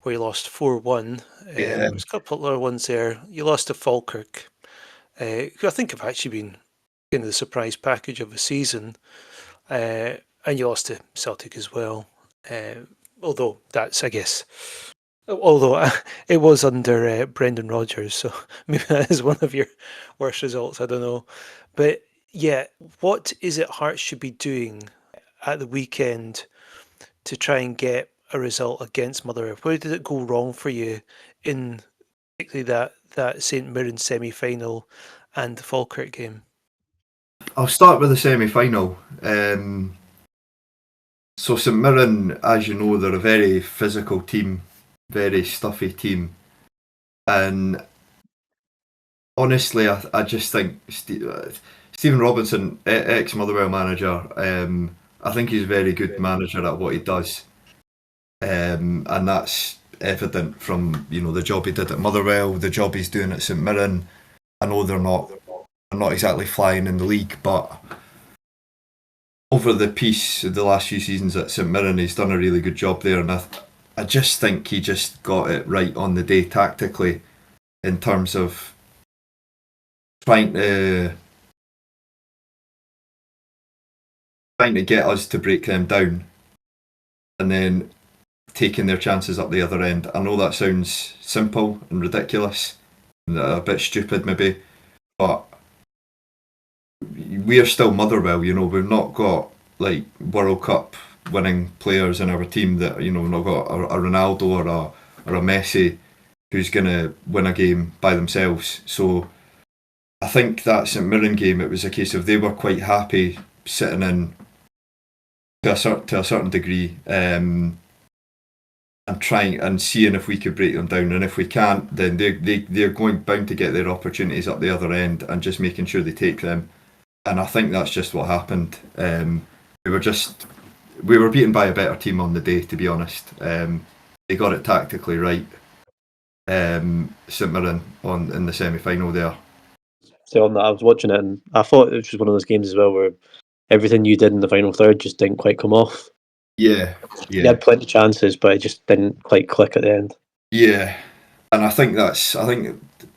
S2: where you lost 4-1.
S4: Yeah.
S2: There's a couple of other ones there. You lost to Falkirk, who I think have actually been kind of the surprise package of a season, and you lost to Celtic as well. Although that's, I guess, although it was under Brendan Rodgers, so maybe that is one of your worst results. I don't know, but yeah, what is it Hearts should be doing at the weekend to try and get a result against Motherwell? Where did it go wrong for you in particularly that St Mirren semi-final and the Falkirk game?
S4: I'll start with the semi-final. So St Mirren, as you know, they're a very physical team, very stuffy team, and honestly, I just think Stephen Robinson, ex-Motherwell manager, I think he's a very good manager at what he does, and that's evident from the job he did at Motherwell, the job he's doing at St Mirren. I know they're not exactly flying in the league, but over the last few seasons at St Mirren, he's done a really good job there, and I just think he just got it right on the day tactically in terms of trying to get us to break them down and then taking their chances up the other end. I know that sounds simple and ridiculous and a bit stupid maybe, but we are still Motherwell, we've not got like World Cup winning players in our team that, we've not got a Ronaldo or a Messi who's going to win a game by themselves. So I think that St Mirren game, it was a case of they were quite happy sitting in to a certain degree, and trying and seeing if we could break them down. And if we can't, then they're bound to get their opportunities up the other end and just making sure they take them. And I think that's just what happened. We were beaten by a better team on the day, to be honest. They got it tactically right. St Mirren in the semi-final there.
S3: So on that, I was watching it and I thought it was just one of those games as well where everything you did in the final third just didn't quite come off.
S4: Yeah.
S3: You had plenty of chances, but it just didn't quite click at the end.
S4: Yeah, and I think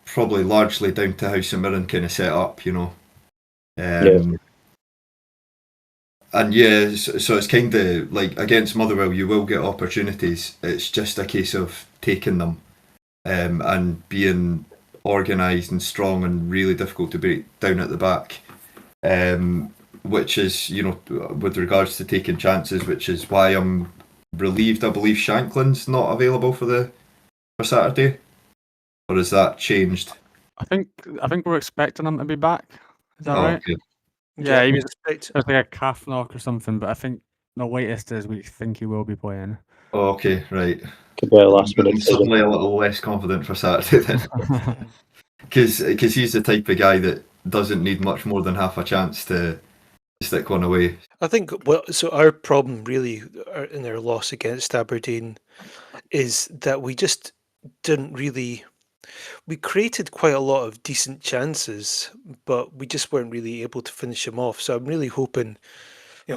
S4: probably largely down to how St Mirren kind of set up, And yeah, so it's kind of like against Motherwell, you will get opportunities. It's just a case of taking them, and being organised and strong and really difficult to break down at the back. Which is, with regards to taking chances, which is why I'm relieved. I believe Shanklin's not available for Saturday, or has that changed?
S6: I think we're expecting him to be back. Is that right?
S4: Okay.
S6: Yeah, he was
S2: expect.
S6: it was like a calf knock or something, but I think the latest is we think he will be playing.
S4: Oh, okay, right.
S3: Could be a last minute
S4: I'm
S3: decision.
S4: suddenly a little less confident for Saturday then, because he's the type of guy that doesn't need much more than half a chance to stick one away.
S2: I think so our problem really in our loss against Aberdeen is that we just didn't really. We created quite a lot of decent chances, but we just weren't really able to finish them off. So I'm really hoping,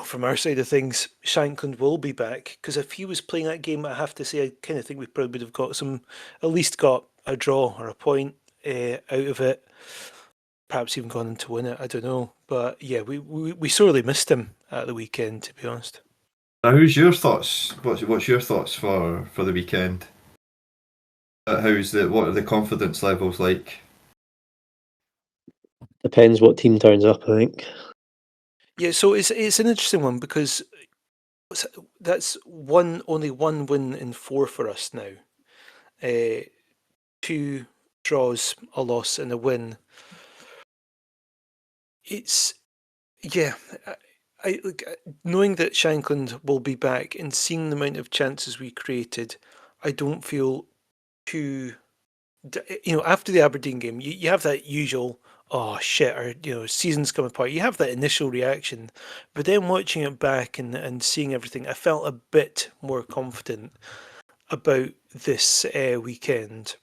S2: from our side of things, Shankland will be back, because if he was playing that game, I have to say I kind of think we probably would have at least got a draw or a point out of it. Perhaps even gone on to win it. I don't know, but yeah, we sorely missed him at the weekend, to be honest.
S4: Now, who's your thoughts? What's your thoughts for the weekend? What are the confidence levels like?
S3: Depends what team turns up, I think.
S2: Yeah, so it's an interesting one because that's only one win in 4 for us now. 2 draws, a loss, and a win. It's I knowing that Shankland will be back and seeing the amount of chances we created, I don't feel too. After the Aberdeen game, you have that usual oh shit, or season's come apart. You have that initial reaction, but then watching it back and seeing everything, I felt a bit more confident about this weekend.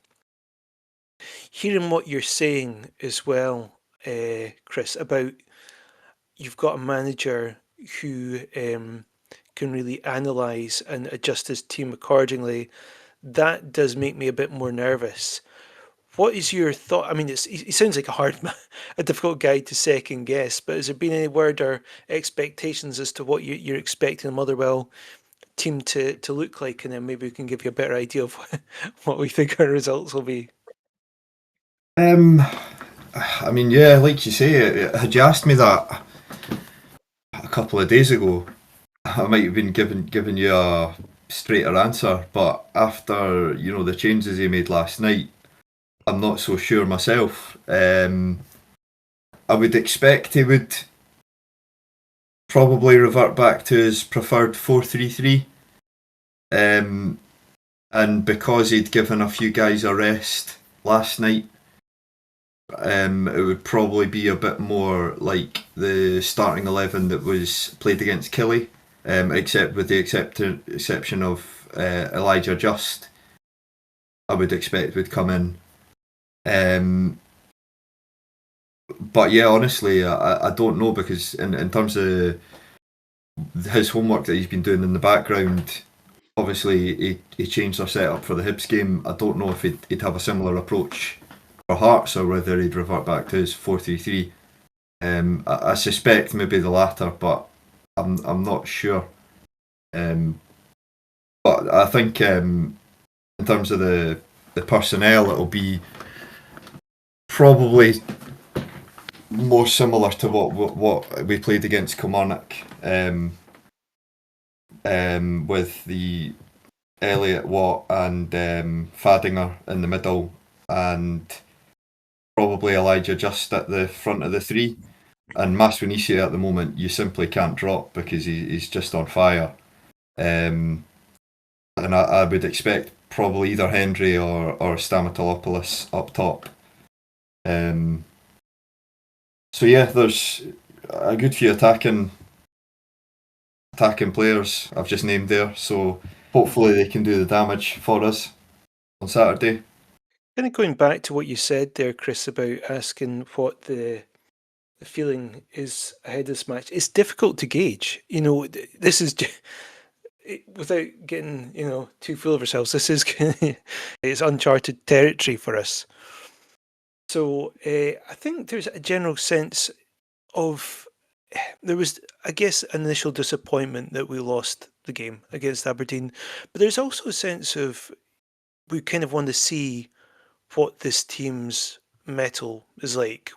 S2: Hearing what you're saying as well, Chris, about you've got a manager who can really analyse and adjust his team accordingly, that does make me a bit more nervous. What is your thought? I mean, he sounds like a difficult guy to second guess, but has there been any word or expectations as to what you're expecting the Motherwell team to look like, and then maybe we can give you a better idea of what we think our results will be?
S4: I mean, yeah, like you say, had you asked me that a couple of days ago, I might have been giving you a straighter answer. But after the changes he made last night, I'm not so sure myself. I would expect he would probably revert back to his preferred 4-3-3. And because he'd given a few guys a rest last night, it would probably be a bit more like the starting 11 that was played against Killie, except with the exception of Elijah Just, I would expect would come in. But yeah, honestly, I don't know, because in terms of his homework that he's been doing in the background, obviously he changed our setup for the Hibs game. I don't know if he'd have a similar approach for Hearts, or whether he'd revert back to his 4-3-3. I suspect maybe the latter, but I'm not sure. But I think in terms of the personnel, it'll be probably more similar to what we played against Kilmarnock, with the Elliott, Watt and Fadinger in the middle, and probably Elijah Just at the front of the three. And Maswinisi at the moment you simply can't drop, because he's just on fire. And I would expect probably either Hendry or Stamatolopoulos up top. So yeah, there's a good few attacking players I've just named there, so hopefully they can do the damage for us on Saturday.
S2: Kind of going back to what you said there, Chris, about asking what the feeling is ahead of this match. It's difficult to gauge. This is without getting too full of ourselves. This is it's uncharted territory for us. So I think there's a general sense of, there was, I guess, initial disappointment that we lost the game against Aberdeen, but there's also a sense of, we kind of want to see what this team's mettle is like,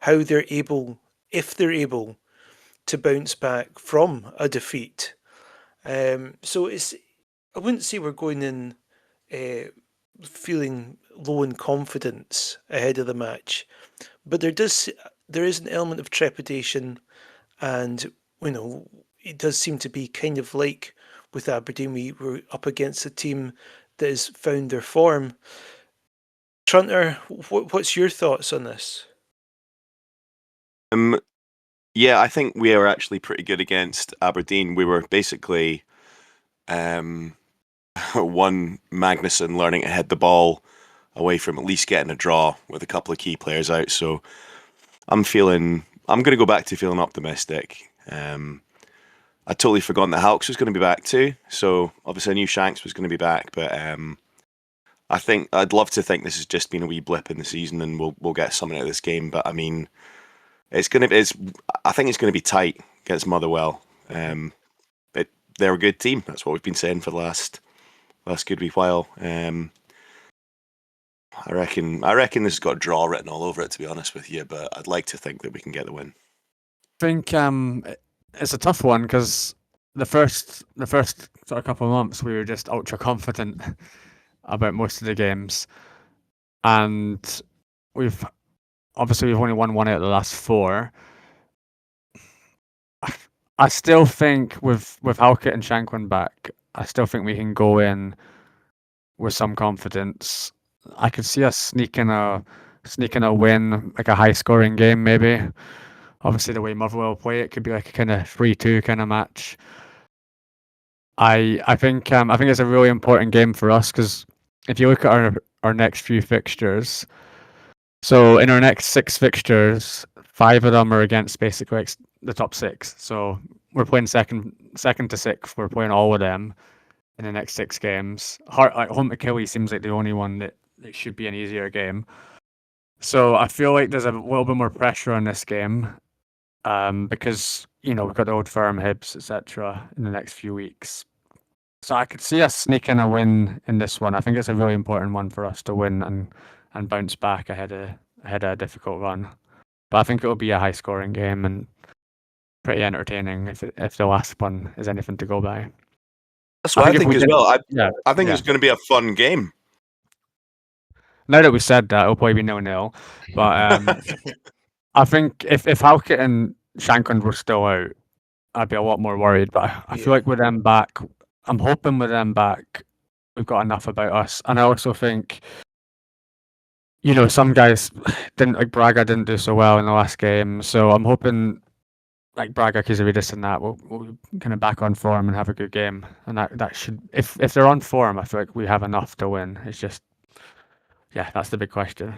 S2: how they're able, if they're able, to bounce back from a defeat. So I wouldn't say we're going in feeling low in confidence ahead of the match, but there is an element of trepidation, and it does seem to be kind of like with Aberdeen, we were up against a team that has found their form. Trunter, what's your thoughts on this?
S5: Yeah, I think we are actually pretty good against Aberdeen. We were basically one Magnuson learning to head the ball away from at least getting a draw with a couple of key players out. So I'm going to go back to feeling optimistic. I'd totally forgotten that Halks was going to be back too. So obviously I knew Shanks was going to be back, but I think I'd love to think this has just been a wee blip in the season, and we'll get something out of this game. But I mean, I think it's going to be tight against Motherwell. They're a good team. That's what we've been saying for the last good wee while. I reckon this has got a draw written all over it, to be honest with you. But I'd like to think that we can get the win.
S6: I think it's a tough one, because the first sort of couple of months we were just ultra confident about most of the games, and we've only won one out of the last four. I still think with Halkett and Shanklin back, I still think we can go in with some confidence. I could see us sneaking a win, like a high scoring game maybe. Obviously the way Motherwell play, it could be like a kind of 3-2 kind of match. I think it's a really important game for us, because if you look at our next few fixtures, so in our next 6 fixtures, 5 of them are against basically like the top 6. So we're playing second to 6th. We're playing all of them in the next 6 games. Home to Killie seems like the only one that should be an easier game. So I feel like there's a little bit more pressure on this game, because we've got the Old Firm, Hibs, etc. in the next few weeks. So I could see us sneaking a win in this one. I think it's a really important one for us to win and bounce back ahead of a difficult run. But I think it'll be a high scoring game and pretty entertaining if the last one is anything to go by.
S5: That's what I think as well. I think it's going to be a fun game.
S6: Now that we said that, it'll probably be 0-0. But I think if Halkett and Shankland were still out, I'd be a lot more worried. But I feel
S2: Yeah.
S6: like with them back, I'm hoping with them back, we've got enough about us. And I also think, some guys didn't, like Braga didn't do so well in the last game. So I'm hoping like Braga, Kizarides and that will kind of back on form and have a good game. And that should, if they're on form, I feel like we have enough to win. It's just, yeah, that's the big question.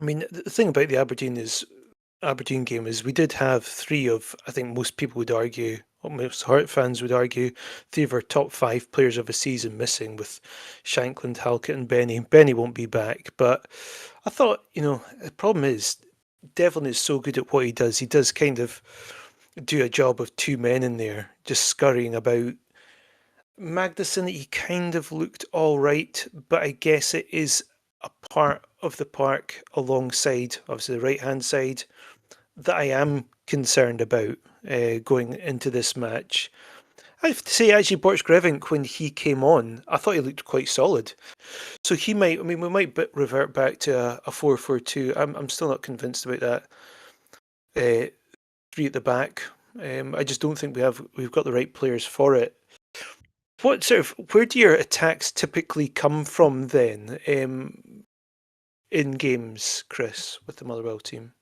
S2: I mean, the thing about the Aberdeen game is we did have three of, I think most people would argue, or most Heart fans would argue, three of our top 5 players of the season missing, with Shankland, Halkett and Benny. Benny won't be back, but I thought, the problem is Devlin is so good at what he does. He does kind of do a job of 2 men in there, just scurrying about. Magnuson, he kind of looked all right, but I guess it is a part of the park alongside, obviously, the right-hand side that I am concerned about going into this match. I have to say, actually, Borch Grevink, when he came on, I thought he looked quite solid. So we might revert back to a 4-4-2. I'm still not convinced about that. 3 at the back. I just don't think we've got the right players for it. Where do your attacks typically come from then, in games, Chris, with the Motherwell team?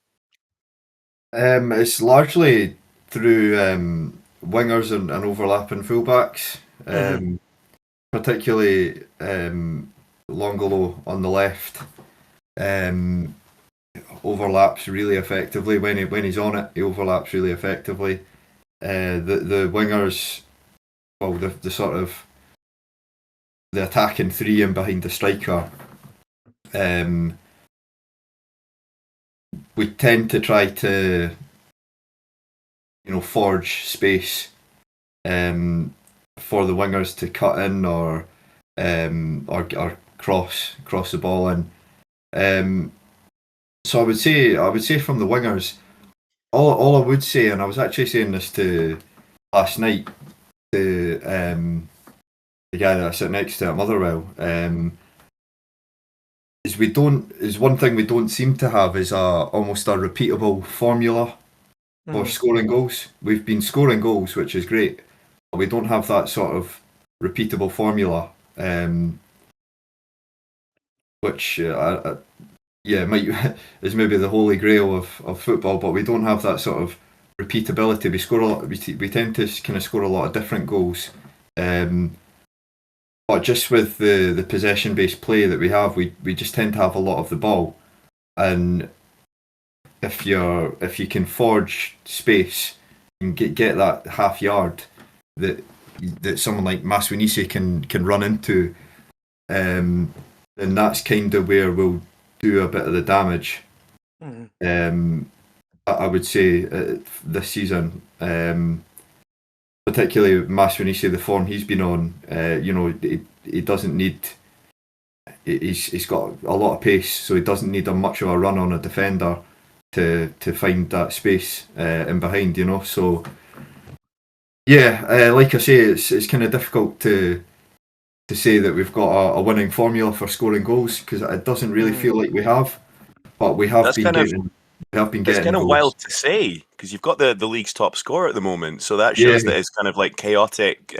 S4: It's largely through wingers and overlapping fullbacks, particularly Longolo on the left. Overlaps really effectively when he's on it. He overlaps really effectively. The wingers, well, the sort of the attacking 3 in behind the striker. We tend to try to, forge space for the wingers to cut in or cross the ball in. So I would say from the wingers, all I would say, and I was actually saying this to last night to the guy that I sit next to at Motherwell, is one thing we don't seem to have is almost a repeatable formula for scoring goals. We've been scoring goals, which is great, but we don't have that sort of repeatable formula, which might is maybe the holy grail of football, but we don't have that sort of repeatability. We score a lot. We tend to kind of score a lot of different goals. But just with the possession-based play that we have, we just tend to have a lot of the ball, and if you can forge space and get that half yard that someone like Maswinisi can run into, then that's kind of where we'll do a bit of the damage. I would say this season. Particularly Maswinisi, the form he's been on, he doesn't need. He's got a lot of pace, so he doesn't need much of a run on a defender to find that space in behind. So yeah, like I say, it's kind of difficult to say that we've got a winning formula for scoring goals, because it doesn't really feel like we have, but we have been getting. It's
S5: kind of
S4: goals.
S5: wild to say, because you've got the league's top scorer at the moment, so that shows that it's kind of like chaotic.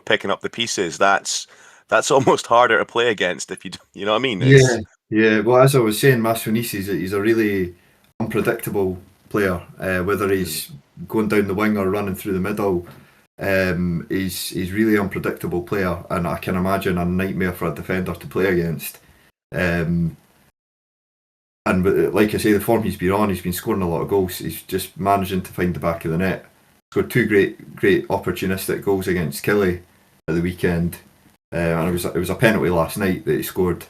S5: Picking up the pieces. That's almost harder to play against if you know what I mean.
S4: Yeah. Well, as I was saying, Maswinisi, he's a really unpredictable player. Whether he's going down the wing or running through the middle, he's really unpredictable player, and I can imagine a nightmare for a defender to play against. And like I say, the form he's been on, he's been scoring a lot of goals. He's just managing to find the back of the net. Scored 2 great opportunistic goals against Killie at the weekend, and it was a penalty last night that he scored.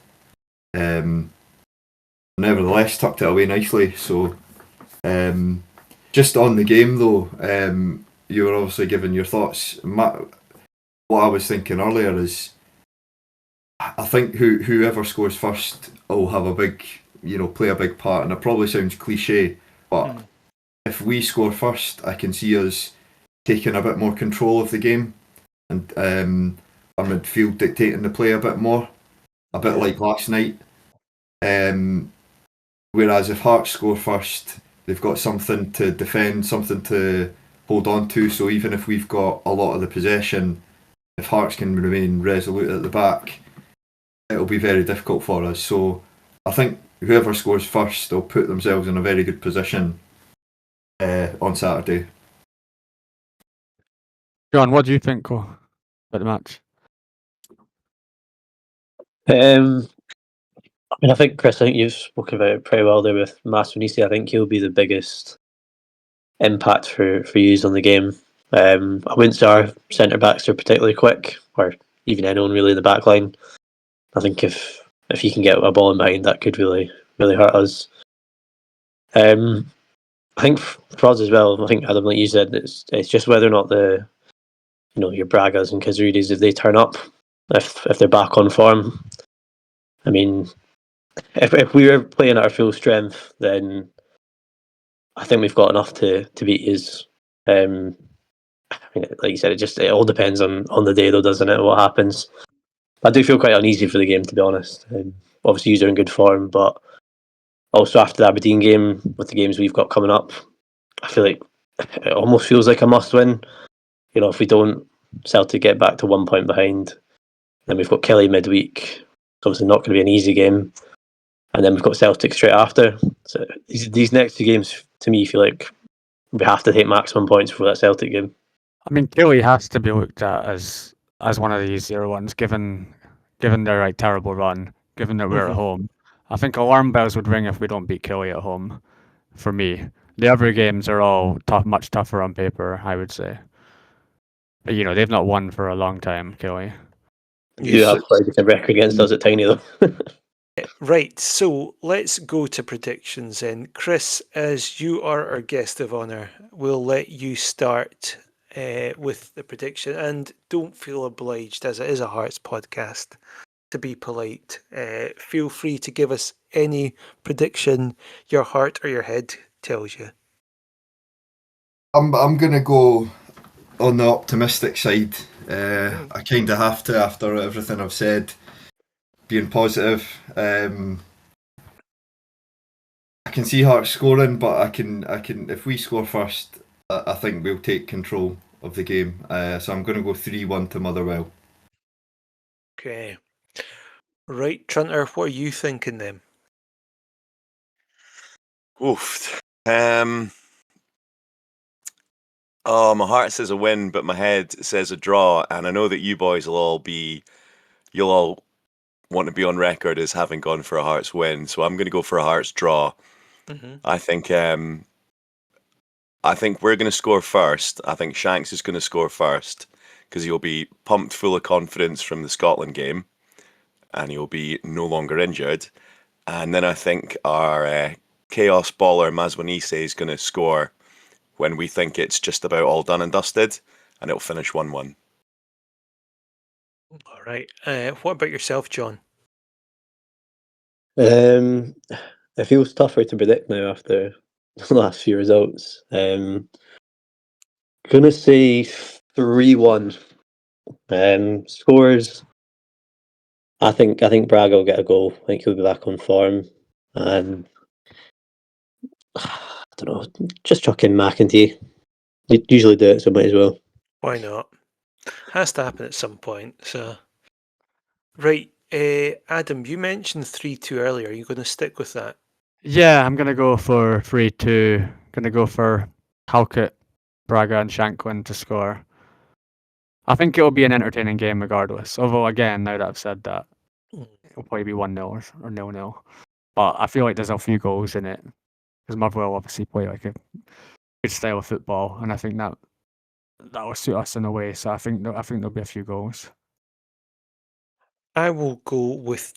S4: Nevertheless, tucked it away nicely. So, just on the game though, you were obviously giving your thoughts. What I was thinking earlier is, I think whoever scores first will have a big, play a big part, and it probably sounds cliche, but if we score first, I can see us taking a bit more control of the game, and our midfield dictating the play a bit more, a bit like last night. Whereas if Hearts score first, they've got something to defend, something to hold on to. So even if we've got a lot of the possession, if Hearts can remain resolute at the back, it'll be very difficult for us. So I think whoever scores first, they'll put themselves in a very good position on Saturday.
S6: John, what do you think about the match?
S3: I think, Chris, I think you've spoken about it pretty well there with Masonisi. I think he'll be the biggest impact for you on the game. I wouldn't say our centre backs are particularly quick, or even anyone really in the back line. I think if he can get a ball in behind, that could really hurt us. I think for us as well, I think, Adam, like you said, it's just whether or not your Bragas and Kazuris, if they turn up, if they're back on form. I mean, if we were playing at our full strength, then I think we've got enough to beat his. I mean, like you said, it all depends on the day, though, doesn't it? What happens? I do feel quite uneasy for the game, to be honest. Obviously, you're in good form, but also after the Aberdeen game, with the games we've got coming up, I feel like it almost feels like a must-win. If we don't, Celtic get back to 1 point behind, then we've got Kelly midweek. It's obviously not going to be an easy game, and then we've got Celtic straight after. So these next two games, to me, feel like we have to take maximum points for that Celtic game.
S6: I mean, Killy has to be looked at as one of the easier ones, given their terrible run, given that we're at home. I think alarm bells would ring if we don't beat Killy at home. For me, the other games are all much tougher on paper, I would say. But they've not won for a long time, Killy.
S3: You have quite a good record against us at Tiny, though.
S2: Right, so let's go to predictions then. Chris, as you are our guest of honour, we'll let you start with the prediction, and don't feel obliged, as it is a Hearts podcast, to be polite. Feel free to give us any prediction your heart or your head tells you.
S4: I'm going to go on the optimistic side. I kind of have to after everything I've said. Being positive. I can see Hearts scoring, but I can. If we score first, I think we'll take control of the game. So I'm going to go 3-1 to Motherwell.
S2: Okay. Right, Trunter, what are you thinking then?
S5: Oof. My heart says a win, but my head says a draw, and I know that you boys you'll all want to be on record as having gone for a Hearts win, so I'm going to go for a Hearts draw.
S2: Mm-hmm.
S5: I think we're going to score first. I think Shanks is going to score first because he'll be pumped full of confidence from the Scotland game, and he'll be no longer injured. And then I think our chaos baller Maswanise is going to score when we think it's just about all done and dusted, and it'll finish 1-1.
S2: All right. What about yourself, John?
S3: It feels tougher to predict now after the last few results. Gonna say 3-1. Scores. I think Braga will get a goal. I think he'll be back on form, and I don't know. Just chuck in McEntee. You usually do it, so might as well.
S2: Why not? Has to happen at some point. So, right, Adam, you mentioned 3-2 earlier. Are you going to stick with that?
S6: Yeah, I'm going to go for 3-2. Going to go for Halkett, Braga and Shanklin to score. I think it'll be an entertaining game regardless. Although, again, now that I've said that, it'll probably be 1-0 or 0-0. But I feel like there's a few goals in it. Because Motherwell obviously play like a good style of football. And I think that will suit us in a way. So I think there'll be a few goals.
S2: I will go with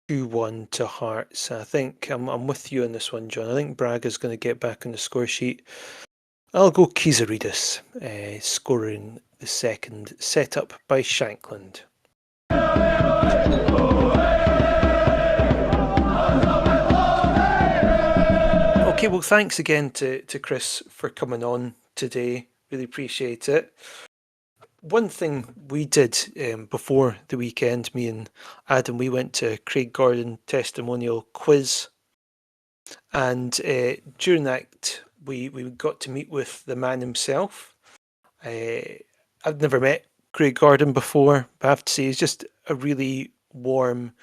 S2: 2-1 to Hearts. I think I'm with you on this one, John. I think Braga's going to get back on the score sheet. I'll go Kizaridis, scoring the second, set up by Shankland. Okay, well, thanks again to Chris for coming on today. Really appreciate it. One thing we did before the weekend, me and Adam, we went to Craig Gordon testimonial quiz, and during that we got to meet with the man himself. I've never met Craig Gordon before, but I have to say he's just a really warm,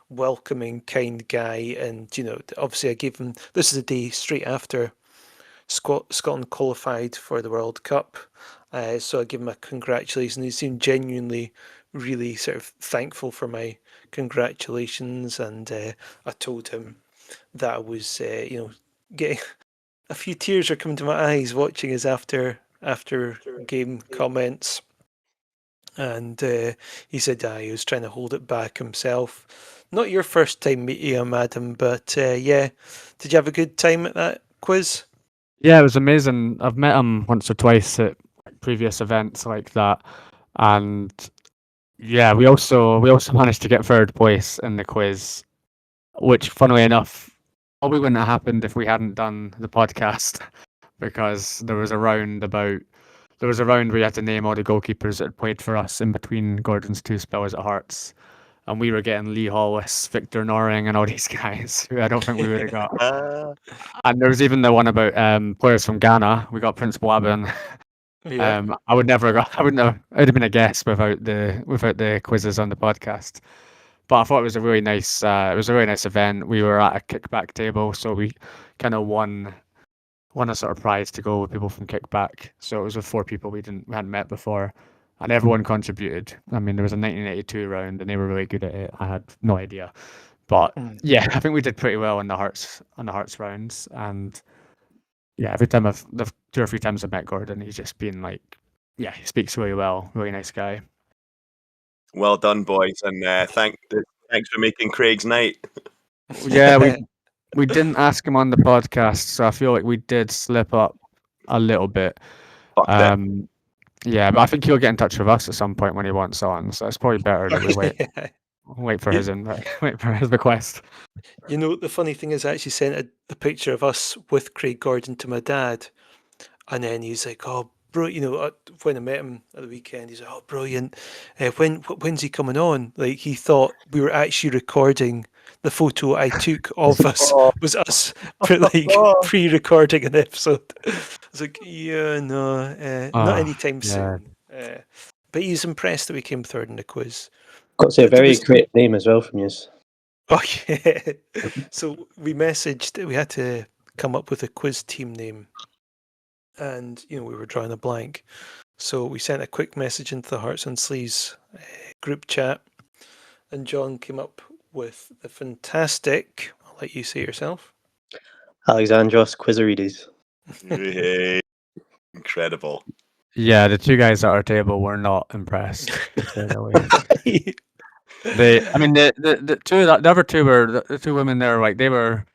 S2: welcoming, kind guy. And obviously, I gave him. This is a day straight after Scotland qualified for the World Cup, so I give him a congratulations. He seemed genuinely, really sort of thankful for my congratulations, and I told him that I was, getting a few tears are coming to my eyes watching his after game comments, and he said he was trying to hold it back himself. Not your first time meeting him, Adam, but yeah, did you have a good time at that quiz?
S6: Yeah, it was amazing. I've met him once or twice at previous events like that, and yeah, we also managed to get third place in the quiz, which, funnily enough, probably wouldn't have happened if we hadn't done the podcast, because there was a round where you had to name all the goalkeepers that had played for us in between Gordon's 2 spells at Hearts, and we were getting Lee Hollis, Victor Noring, and all these guys who I don't think we would have got. And there was even the one about players from Ghana. We got Prince Blaban.
S2: Yeah.
S6: I would never have got. It would have been a guess without the quizzes on the podcast. But I thought it was a really nice. It was a really nice event. We were at a kickback table, so we kind of won a sort of prize to go with people from kickback. So it was with 4 people we hadn't met before, and everyone contributed. I mean, there was a 1982 round, and they were really good at it. I had no idea, but yeah, I think we did pretty well on the Hearts rounds. And yeah, every time the 2 or 3 times I've met Gordon, he's just been like, yeah, he speaks really well, really nice guy.
S5: Well done, boys, and thanks for making Craig's night.
S6: Yeah, we didn't ask him on the podcast, so I feel like we did slip up a little bit. Yeah, but I think he'll get in touch with us at some point when he wants on. So it's probably better that we wait for his request.
S2: The funny thing is, I actually sent the picture of us with Craig Gordon to my dad, and then he's like, "Oh, bro," when I met him at the weekend, he's like, "Oh, brilliant! When's he coming on?" Like he thought we were actually recording. The photo I took of us was us pre-recording an episode. I was like, yeah, no, not anytime soon. But he's impressed that we came third in the quiz.
S3: Got to say, a very great name as well from you.
S2: Oh yeah. So we had to come up with a quiz team name, and we were drawing a blank. So we sent a quick message into the Hearts on Sleeves group chat, and John came up with the fantastic, I'll let you say it yourself,
S3: Alexandros Quizzarides.
S5: Hey, incredible.
S6: Yeah, the 2 guys at our table were not impressed, to say the least. The other 2 were the 2 women there, like they were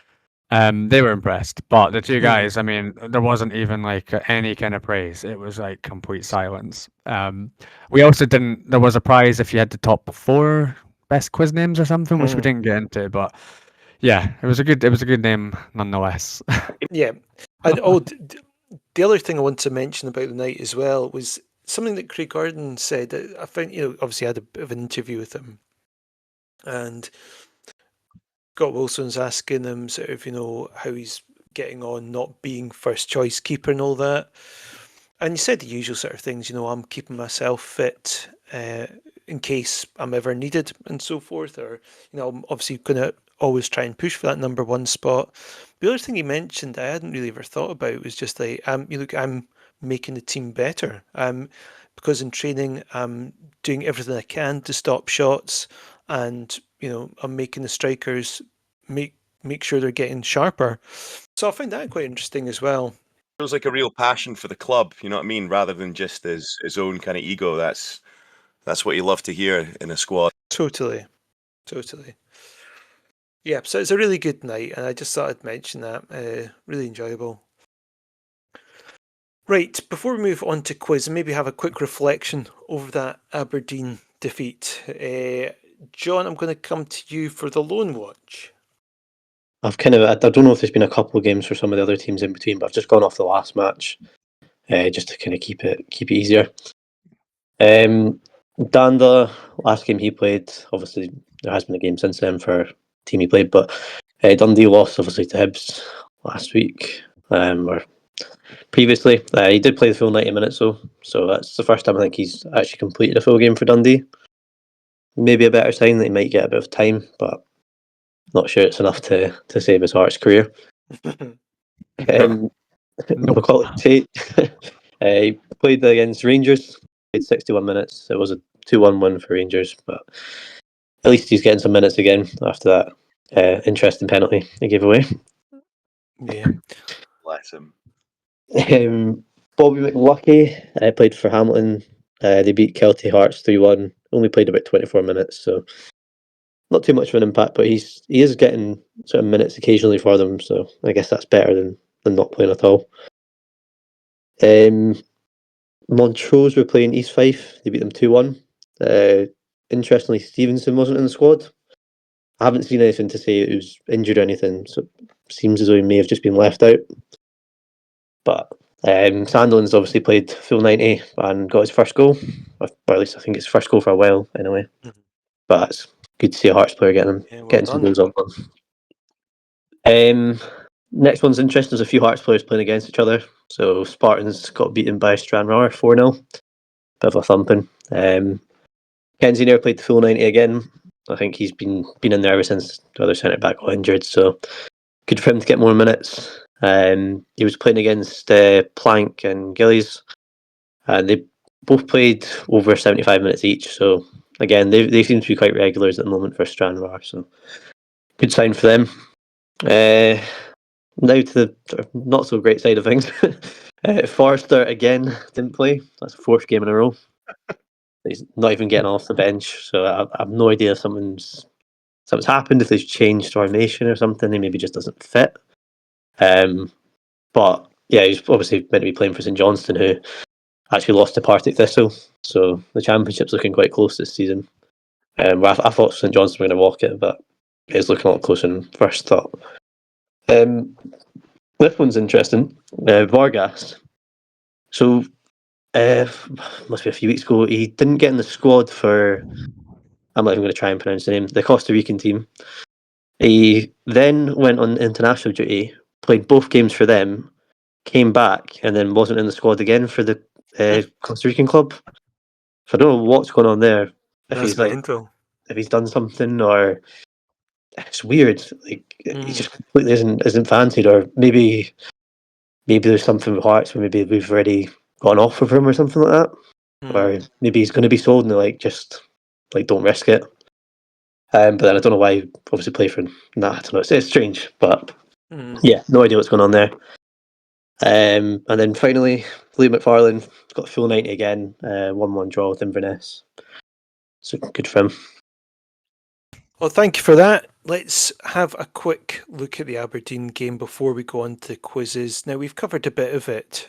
S6: impressed, but the 2 guys, I mean, there wasn't even like any kind of praise. It was like complete silence. We also didn't. There was a prize if you had the top 4 best quiz names or something, which we didn't get into. But yeah, it was a good name nonetheless.
S2: Yeah, and the other thing I want to mention about the night as well was something that Craig Gordon said. I found, obviously I had a bit of an interview with him, and Scott Wilson's asking him sort of, how he's getting on not being first choice keeper and all that. And he said the usual sort of things, I'm keeping myself fit in case I'm ever needed and so forth. Or, I'm obviously going to always try and push for that number 1 spot. The other thing he mentioned I hadn't really ever thought about was just like, I'm making the team better. Because in training, I'm doing everything I can to stop shots, and I'm making the strikers make sure they're getting sharper. So I find that quite interesting as well.
S5: Feels like a real passion for the club, you know what I mean, rather than just his own kind of ego. That's what you love to hear in a squad.
S2: Totally. Yeah, so it's a really good night, and I just thought I'd mention that. Really enjoyable. Right, before we move on to quiz, maybe have a quick reflection over that Aberdeen defeat. John, I'm going to come to you for the loan watch.
S3: I don't know if there's been a couple of games for some of the other teams in between, but I've just gone off the last match, just to kind of keep it easier. Danda, last game he played, obviously there has been a game since then for the team he played, but Dundee lost obviously to Hibs last week, or previously. He did play the full 90 minutes though, so that's the first time I think he's actually completed a full game for Dundee. Maybe a better sign that he might get a bit of time, but not sure it's enough to save his Hearts career. Macaulay Tate, he played against Rangers, played 61 minutes. It was a 2-1 win for Rangers, but at least he's getting some minutes again after that interesting penalty he gave away.
S2: Yeah.
S5: Bless him.
S3: Bobby McLucky played for Hamilton. They beat Kelty Hearts 3-1. Only played about 24 minutes, so not too much of an impact, but he is getting sort of minutes occasionally for them, so I guess that's better than not playing at all. Montrose were playing East Fife. They beat them 2-1. Interestingly, Stevenson wasn't in the squad. I haven't seen anything to say he was injured or anything, so it seems as though he may have just been left out. But Sandilands obviously played full 90 and got his first goal. Or at least I think it's first goal for a while, anyway.
S2: Mhm.
S3: But it's good to see a Hearts player getting some goals on them. Next one's interesting. There's a few Hearts players playing against each other. So Spartans got beaten by Stranraer 4-0. Bit of a thumping. Kenzie never played the full 90 again. I think he's been in there ever since the other centre back got injured. So good for him to get more minutes. He was playing against Plank and Gillies, and they both played over 75 minutes each. So again, they seem to be quite regulars at the moment for Stranraer. So good sign for them. Now to the not so great side of things. Forrester again didn't play. That's the fourth game in a row. He's not even getting off the bench, so I have no idea if something's happened, if they've changed formation or something. He maybe just doesn't fit. But yeah, he's obviously meant to be playing for St Johnstone, who actually lost to Partick Thistle, so the championship's looking quite close this season. I thought St Johnstone were going to walk it, but it's looking a lot closer than first thought. This one's interesting. Vargas. So, must be a few weeks ago, he didn't get in the squad for, I'm not even going to try and pronounce the name, the Costa Rican team. He then went on international duty, played both games for them, came back, and then wasn't in the squad again for the Costa Rican club. So I don't know what's going on there. If
S2: That's mental.
S3: if he's done something, or it's weird. Like he just completely isn't fancied, or maybe there's something with Hearts where maybe we've already gone off of him or something like that, or maybe he's going to be sold and they're like, just like, don't risk it. But then I don't know why he obviously play for him. Nah, I don't know. It's strange, but yeah, no idea what's going on there. And then finally, Lee McFarlane got full 90 again, 1-1 draw with Inverness. So good for him.
S2: Well, thank you for that. Let's have a quick look at the Aberdeen game before we go on to quizzes. Now, we've covered a bit of it.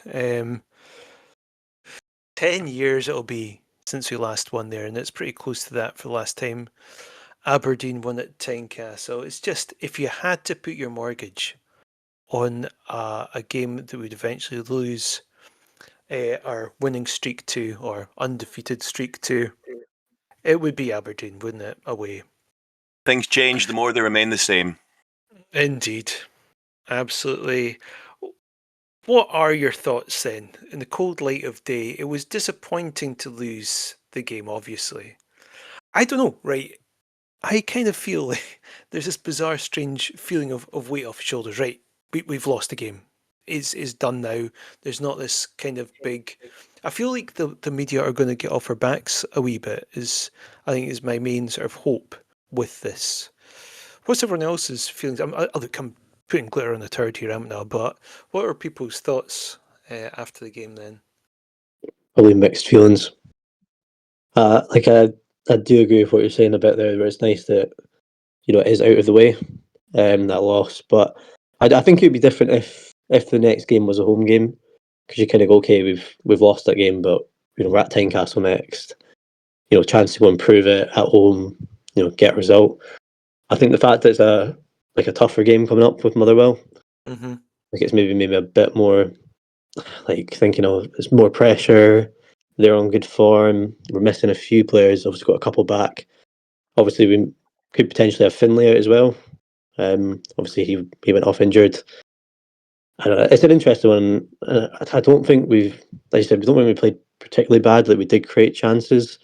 S2: 10 years it'll be since we last won there, and it's pretty close to that for the last time Aberdeen won at Tynecastle. It's just, if you had to put your mortgage on a game that would eventually lose our winning streak to, or undefeated streak to, it would be Aberdeen, wouldn't it, away?
S5: Things change, the more they remain the same.
S2: Indeed. Absolutely. What are your thoughts then? In the cold light of day, it was disappointing to lose the game, obviously. I don't know, right? I kind of feel like there's this bizarre, strange feeling of weight off shoulders, right? We've lost the game. It's done now. There's not this kind of big... I feel like the media are going to get off our backs a wee bit, I think is my main sort of hope with this. What's everyone else's feelings? I'm putting glitter on the turd here, am I now? But what are people's thoughts after the game then?
S3: Probably mixed feelings. Like I do agree with what you're saying about there, where it's nice that it is out of the way, that loss. But I think it would be different if the next game was a home game, because you kind of go, okay, we've lost that game, but we're at Tynecastle next. Chance to go and prove it at home. Get a result. I think the fact that it's a tougher game coming up with Motherwell, like it's maybe a bit more like thinking, it's more pressure. They're on good form. We're missing a few players. Obviously got a couple back. Obviously we could potentially have Finlay out as well. Obviously he went off injured. I don't know, it's an interesting one. I don't think we've, like you said, we don't think we played particularly bad. Like we did create chances.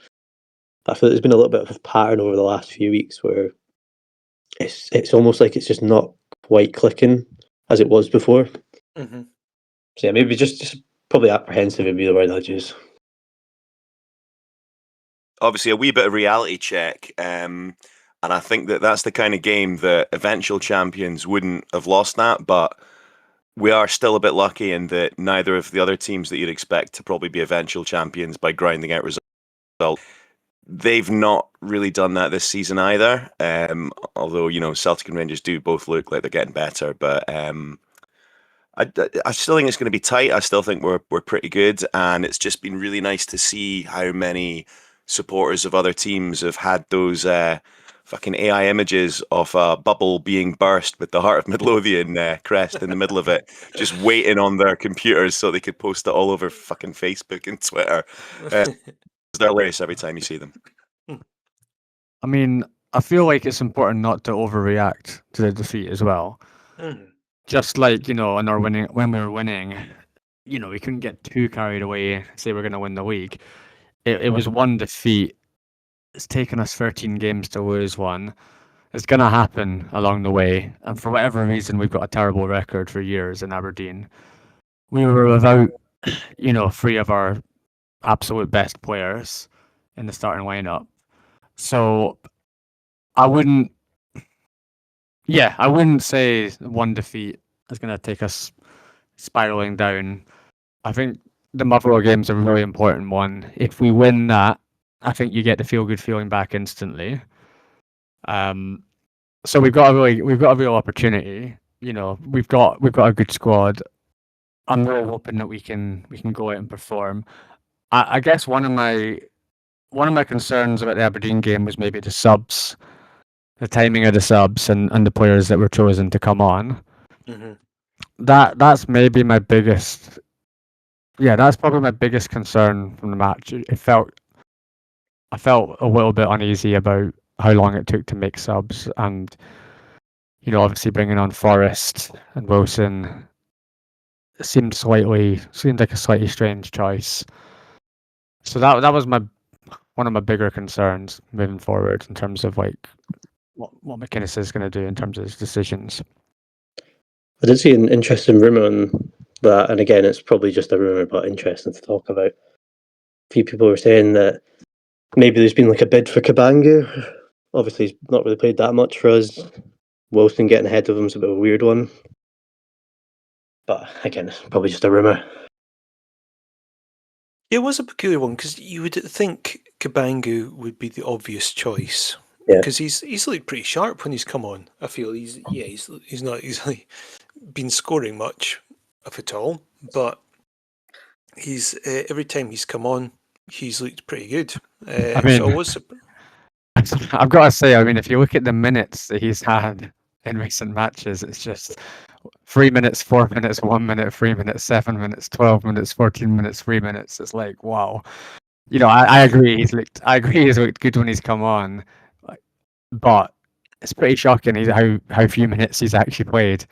S3: I feel there's been a little bit of a pattern over the last few weeks where it's almost like it's just not quite clicking as it was before.
S2: Mm-hmm.
S3: So yeah, maybe just probably apprehensive would be the word I'd use.
S5: Obviously, a wee bit of reality check. And I think that that's the kind of game that eventual champions wouldn't have lost that, but we are still a bit lucky in that neither of the other teams that you'd expect to probably be eventual champions by grinding out results, they've not really done that this season either. Although, you know, Celtic and Rangers do both look like they're getting better, but I still think it's going to be tight. I still think we're pretty good, and it's just been really nice to see how many supporters of other teams have had those fucking AI images of a bubble being burst with the Heart of Midlothian crest in the middle of it, just waiting on their computers so they could post it all over fucking Facebook and Twitter. They're hilarious every time you see them.
S6: I mean, I feel like it's important not to overreact to the defeat as well.
S2: Mm.
S6: Just like, you know, when we were winning, you know, we couldn't get too carried away, say we're going to win the league. It was one defeat. It's taken us 13 games to lose one. It's going to happen along the way. And for whatever reason, we've got a terrible record for years in Aberdeen. We were without, you know, 3 of our absolute best players in the starting lineup. So I wouldn't say one defeat is going to take us spiraling down. I think the Motherwell game's a really important one. If we win that, I think you get the feel-good feeling back instantly. So we've got a real opportunity. You know, we've got a good squad. I'm really hoping that we can go out and perform. I guess one of my concerns about the Aberdeen game was maybe the subs, the timing of the subs, and the players that were chosen to come on.
S2: Mm-hmm.
S6: That's maybe my biggest. Yeah, that's probably my biggest concern from the match. I felt a little bit uneasy about how long it took to make subs, and you know, obviously bringing on Forrest and Wilson seemed like a slightly strange choice. So that was one of my bigger concerns moving forward in terms of like what McInnes is going to do in terms of his decisions.
S3: I did see an interesting rumour on that, and again, it's probably just a rumour, but interesting to talk about. A few people were saying that maybe there's been like a bid for Kabangu. Obviously, he's not really played that much for us. Wilson getting ahead of him is a bit of a weird one. But again, it's probably just a rumour.
S2: It was a peculiar one because you would think Kabangu would be the obvious choice.
S3: Yeah.
S2: Because he's looked pretty sharp when he's come on. I feel he's not easily been scoring much, if at all. But he's every time he's come on, he's looked pretty good.
S6: I mean,
S2: so I was.
S6: I've got to say, I mean, if you look at the minutes that he's had in recent matches, it's just 3 minutes, 4 minutes, 1 minute, 3 minutes, 7 minutes, 12 minutes, 14 minutes, 3 minutes. It's like, wow. You know, I agree. He's looked good when he's come on, but it's pretty shocking how few minutes he's actually played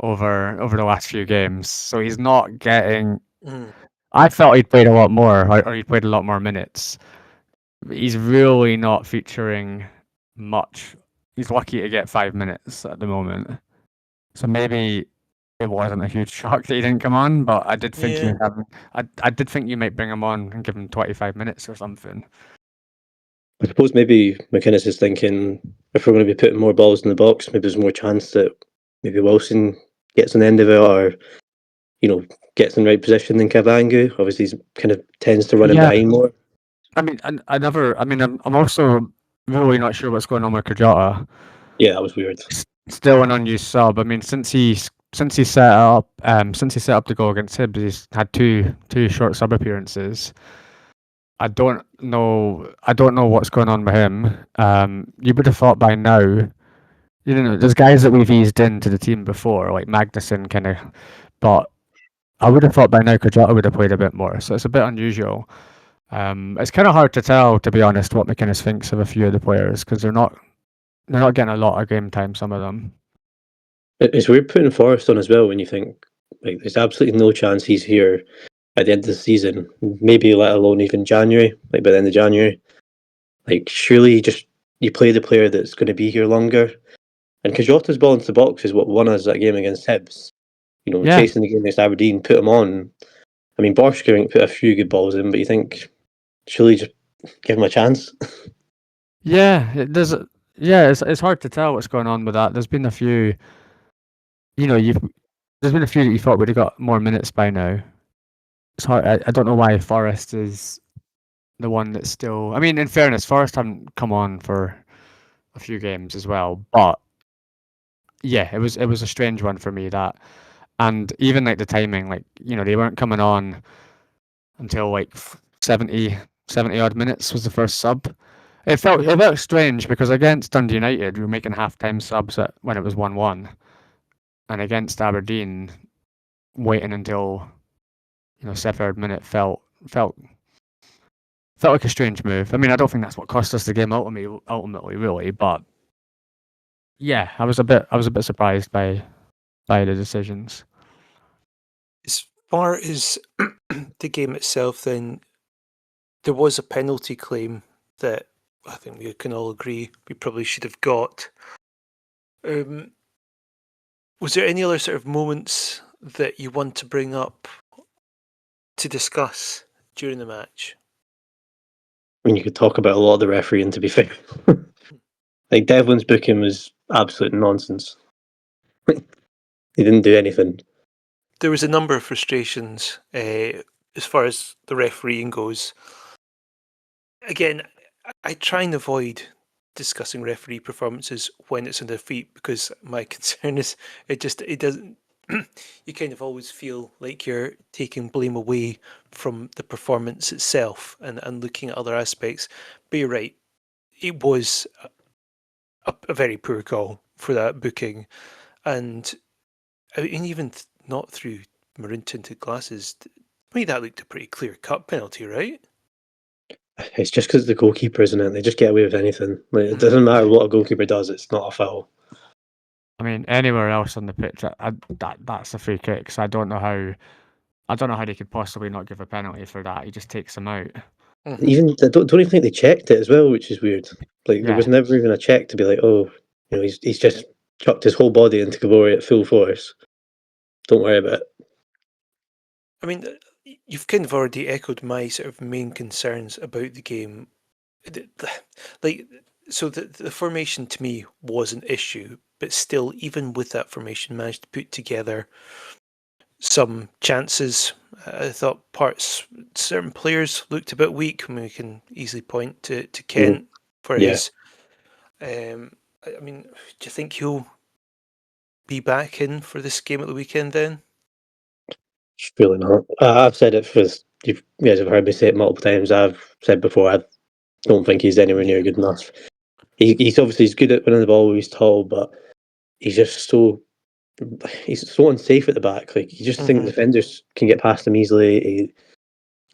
S6: over the last few games. So he's not getting. I felt he'd played a lot more, or he'd played a lot more minutes. He's really not featuring much. He's lucky to get 5 minutes at the moment. So maybe it wasn't a huge shock that he didn't come on, but I did think I did think you might bring him on and give him 25 minutes or something.
S3: I suppose maybe McInnes is thinking if we're going to be putting more balls in the box, maybe there's more chance that maybe Wilson gets an end of it, or you know, gets in the right position than Kabangu. Obviously, he kind of tends to run in behind more.
S6: I mean, I'm also really not sure what's going on with Kajata.
S3: Yeah, that was weird.
S6: Still an unused sub. I mean, since he set up the goal against Hibs, he's had two short sub appearances. I don't know what's going on with him. You would have thought by now, you know, there's guys that we've eased into the team before, like Magnuson, kind of, but I would have thought by now Kajata would have played a bit more. So it's a bit unusual. It's kind of hard to tell, to be honest, what McInnes thinks of a few of the players because they're not getting a lot of game time. Some of them.
S3: It's weird putting Forrest on as well when you think Like, there's absolutely no chance he's here at the end of the season, maybe let alone even January, like by the end of January. Like, surely you play the player that's going to be here longer. And because Jota's ball into the box is what won us that game against Hibs. You know,
S6: Yeah.
S3: chasing the game against Aberdeen, put him on. I mean, Borchgrevink put a few good balls in, but you think, surely just give him a chance?
S6: Yeah, it's hard to tell what's going on with that. There's been a few, there's been a few that you thought would have got more minutes by now. It's hard. I don't know why Forrest is the one that's still. I mean, in fairness, Forrest haven't come on for a few games as well, but yeah, it was a strange one for me that, and even like the timing, like they weren't coming on until like 70 odd minutes was the first sub. It felt strange because against Dundee United we were making half-time subs when it was 1-1, and against Aberdeen waiting until 73rd minute felt like a strange move. I mean, I don't think that's what cost us the game ultimately really, but yeah, I was a bit surprised by the decisions.
S2: As far as the game itself, then there was a penalty claim that I think we can all agree we probably should have got. Was there any other sort of moments that you want to bring up to discuss during the match?
S3: I mean, you could talk about a lot of the refereeing, to be fair. Like, Devlin's booking was absolute nonsense. He didn't do anything.
S2: There was a number of frustrations as far as the refereeing goes. Again, I try and avoid discussing referee performances when it's on their feet because my concern is it doesn't. You kind of always feel like you're taking blame away from the performance itself and looking at other aspects. But you're right, it was a very poor call for that booking, and I mean, even not through maroon tinted glasses. I mean, that looked a pretty clear cut penalty, right?
S3: It's just because the goalkeeper, isn't it? They just get away with anything. Like, it doesn't matter what a goalkeeper does; it's not a foul.
S6: I mean, anywhere else on the pitch, that's a free kick. So I don't know how they could possibly not give a penalty for that. He just takes him out.
S2: Mhm.
S3: Even I don't even think they checked it as well, which is weird. Like, there was
S6: Yeah.
S3: never even a check to be like, oh, he's just chucked his whole body into Gabori at full force. Don't worry about it.
S2: I mean, you've kind of already echoed my sort of main concerns about the game. Like, so the formation to me was an issue, but still, even with that formation, managed to put together some chances. I thought certain players looked a bit weak. I mean, we can easily point to Kent for
S3: Yeah.
S2: his. I mean, do you think he'll be back in for this game at the weekend then?
S3: Really not. I've said it for you guys have heard me say it multiple times. I've said before I don't think he's anywhere near good enough. He's obviously good at winning the ball. He's tall, but he's just he's so unsafe at the back. Like, you just think defenders can get past him easily.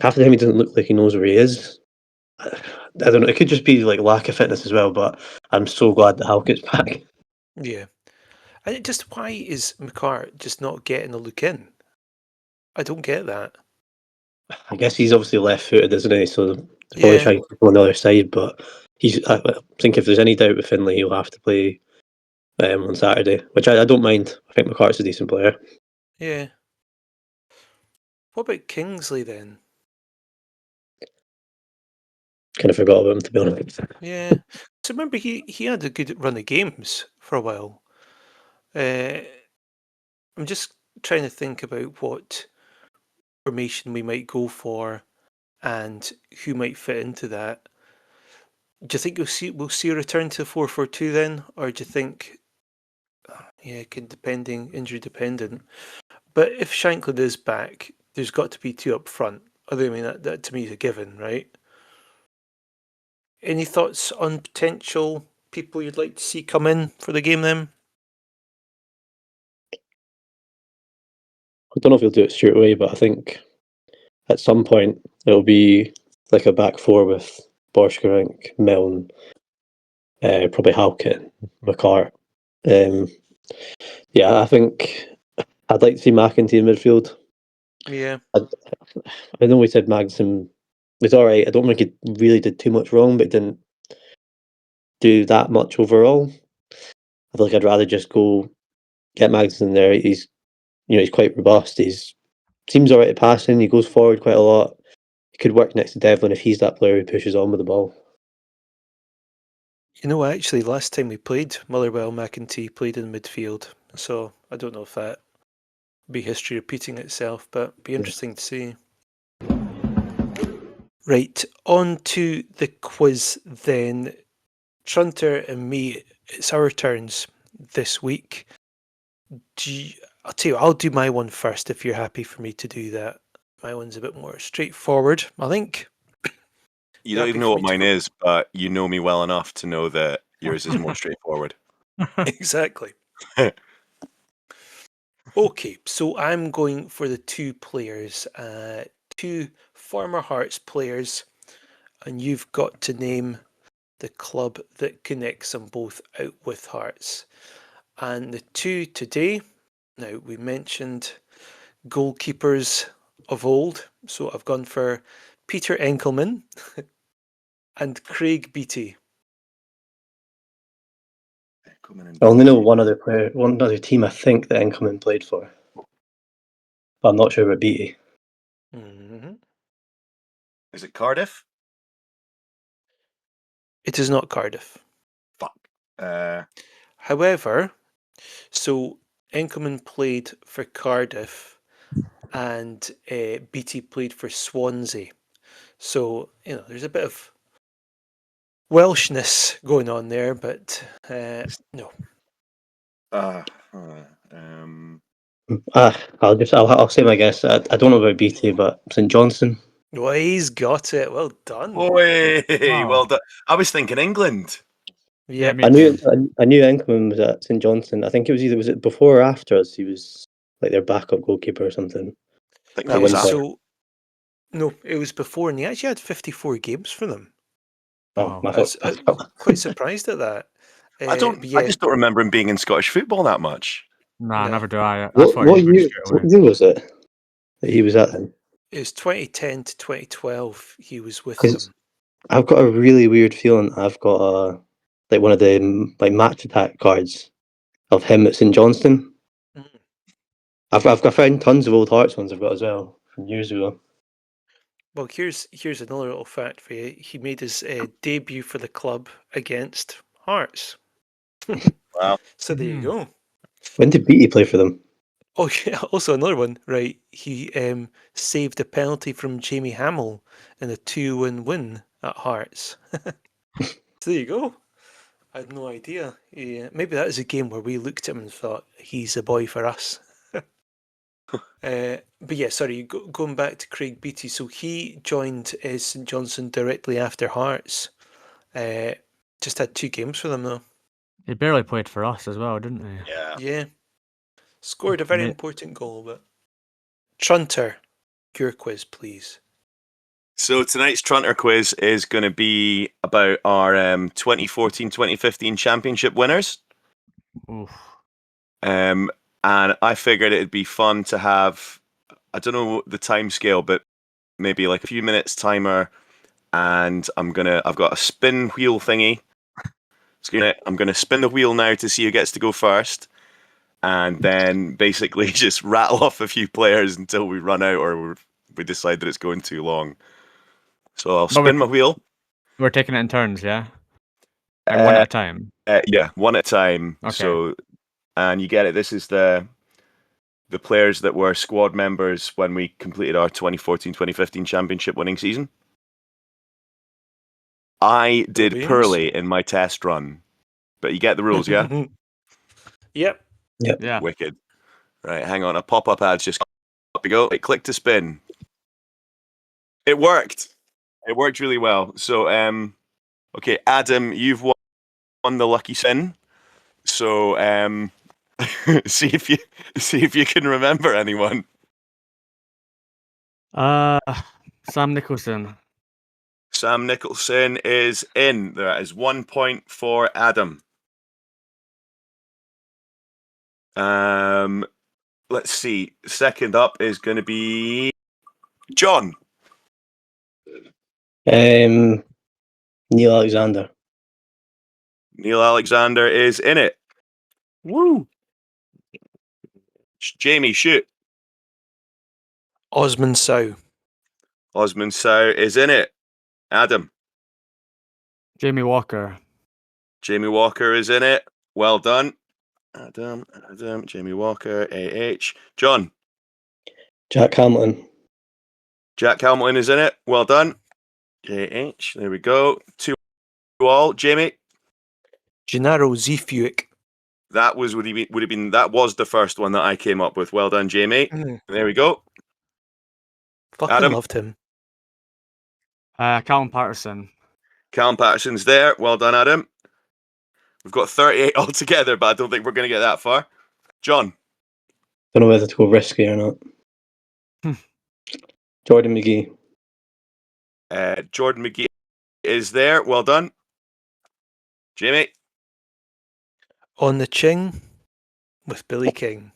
S3: Half the time he doesn't look like he knows where he is. I don't know. It could just be like lack of fitness as well. But I'm so glad that Halkett's back.
S2: Yeah. And just why is McCart just not getting a look in? I don't get that.
S3: I guess he's obviously left-footed, isn't he? So they're probably
S2: Yeah.
S3: trying to keep him on the other side. But I think if there's any doubt with Finlay, he'll have to play on Saturday, which I don't mind. I think McCart's a decent player.
S2: Yeah. What about Kingsley then?
S3: Kind of forgot about him, to be honest.
S2: Yeah. So remember, he had a good run of games for a while. I'm just trying to think about what formation we might go for and who might fit into that. Do you think we'll see a return to 4-4-2 then, or do you think, yeah, injury dependent? But if Shankland is back, there's got to be two up front. I mean, that to me is a given, right? Any thoughts on potential people you'd like to see come in for the game then?
S3: I don't know if he'll do it straight away, but I think at some point it'll be like a back four with Borchgrevink, Milne, probably Halkett, McCart. Yeah, I think I'd like to see McEntee in midfield.
S2: Yeah.
S3: I know we said Magnuson was all right. I don't think he really did too much wrong, but didn't do that much overall. I feel like I'd rather just go get Magnuson there. He's quite robust. He's seems all right at passing. He goes forward quite a lot. He could work next to Devlin if he's that player who pushes on with the ball.
S2: You know, actually, last time we played, Motherwell McEntee played in midfield. So I don't know if that be history repeating itself, but be interesting to see. Right, on to the quiz then. Trunter and me, it's our turns this week. I'll tell you, I'll do my one first if you're happy for me to do that. My one's a bit more straightforward, I think.
S5: You don't even know what mine is, but you know me well enough to know that yours is more straightforward.
S2: Exactly. Okay, so I'm going for the two players, two former Hearts players, and you've got to name the club that connects them both out with Hearts. And the two today, now we mentioned goalkeepers of old, so I've gone for Peter Enkelman and Craig Beattie.
S3: I only know one other player, one other team I think that Enkelman played for. But I'm not sure about Beattie.
S2: Mm-hmm.
S5: Is it Cardiff?
S2: It is not Cardiff.
S5: Fuck.
S2: However, so Enkelman played for Cardiff and Beattie played for Swansea. So, there's a bit of Welshness going on there, but no.
S3: I'll say my guess. I don't know about Beattie, but St Johnstone.
S2: Oh, he's got it. Well done.
S5: Boy,
S6: Wow.
S5: well done. I was thinking England.
S2: Yeah,
S6: me
S3: I knew
S6: too.
S3: I knew Enkelman was at St Johnstone. I think was it before or after us? He was like their backup goalkeeper or something.
S5: I think
S3: At
S5: that was
S3: one
S5: after.
S3: point.
S2: No, it was before, and he actually had 54 games for them.
S3: Oh,
S6: Wow.
S3: my fault.
S2: I'm quite surprised at that. But
S5: I
S2: yeah,
S5: just don't remember him being in Scottish football that much.
S6: Nah,
S2: no.
S6: never do I. That's what
S3: What
S6: he
S3: year?
S6: straight
S3: What
S6: away.
S3: year was it that he was at then?
S2: It was 2010 to 2012. He was with
S3: Because
S2: them.
S3: I've got a really weird feeling. I've got like one of the match attack cards of him at St Johnstone.
S2: Mm.
S3: I've found tons of old Hearts ones I've got as well from years ago.
S2: Well, here's another little fact for you. He made his debut for the club against Hearts.
S5: Wow.
S2: So there you go.
S3: When did Beattie play for them?
S2: Oh, yeah, also another one, right? He saved a penalty from Jamie Hamill in a 2-1 win at Hearts. So there you go. I had no idea. Yeah, maybe that is a game where we looked at him and thought, he's a boy for us. But yeah, sorry, going back to Craig Beattie. So he joined St Johnstone directly after Hearts. Just had 2 games for them, though.
S6: He barely played for us as well, didn't he?
S5: Yeah.
S2: Yeah. Scored a very important goal, but... Trunter, your quiz, please.
S5: So tonight's Trunter quiz is going to be about our 2014-2015 championship winners.
S6: Oof.
S5: And I figured it'd be fun to have, I don't know the time scale, but maybe like a few minutes timer. And I've got a spin wheel thingy. I'm gonna spin the wheel now to see who gets to go first, and then basically just rattle off a few players until we run out or we decide that it's going too long. So I'll spin my wheel.
S6: We're taking it in turns, yeah? Like one at a time?
S5: Yeah, one at a time.
S6: Okay.
S5: So, and you get it. This is the players that were squad members when we completed our 2014-2015 championship winning season. I did
S2: Brilliant.
S5: poorly in my test run, but you get the rules, yeah?
S2: Yep.
S6: Yeah.
S5: Wicked. Right, hang on. A pop-up ad's just up we go. Click to spin. It worked. It worked really well. So, okay, Adam, you've won the lucky spin. So, see if you can remember anyone.
S6: Sam Nicholson.
S5: Sam Nicholson is in. That is 1 point for Adam. let's see. Second up is going to be John.
S3: Neil Alexander.
S5: Neil Alexander is in it. Woo! Jamie, shoot.
S2: Osman Sow.
S5: Osman Sow is in it. Adam.
S6: Jamie Walker.
S5: Jamie Walker is in it. Well done. Adam, Jamie Walker, AH. John.
S3: Jack Hamilton.
S5: Jack Hamilton is in it. Well done. JH. There we go. 2-2. Jamie.
S2: Gennaro Zifuik.
S5: That was would have been that was the first one that I came up with. Well done, Jamie. There we go.
S2: Fucking
S5: Adam.
S2: loved him.
S6: Callum Patterson.
S5: Callum Patterson's there. Well done, Adam. We've got 38 altogether, but I don't think we're going to get that far. John.
S3: Don't know whether to go risky or not. Jordan McGee.
S5: Jordan McGee is there. Well done. Jamie.
S2: On the Ching with Billy King.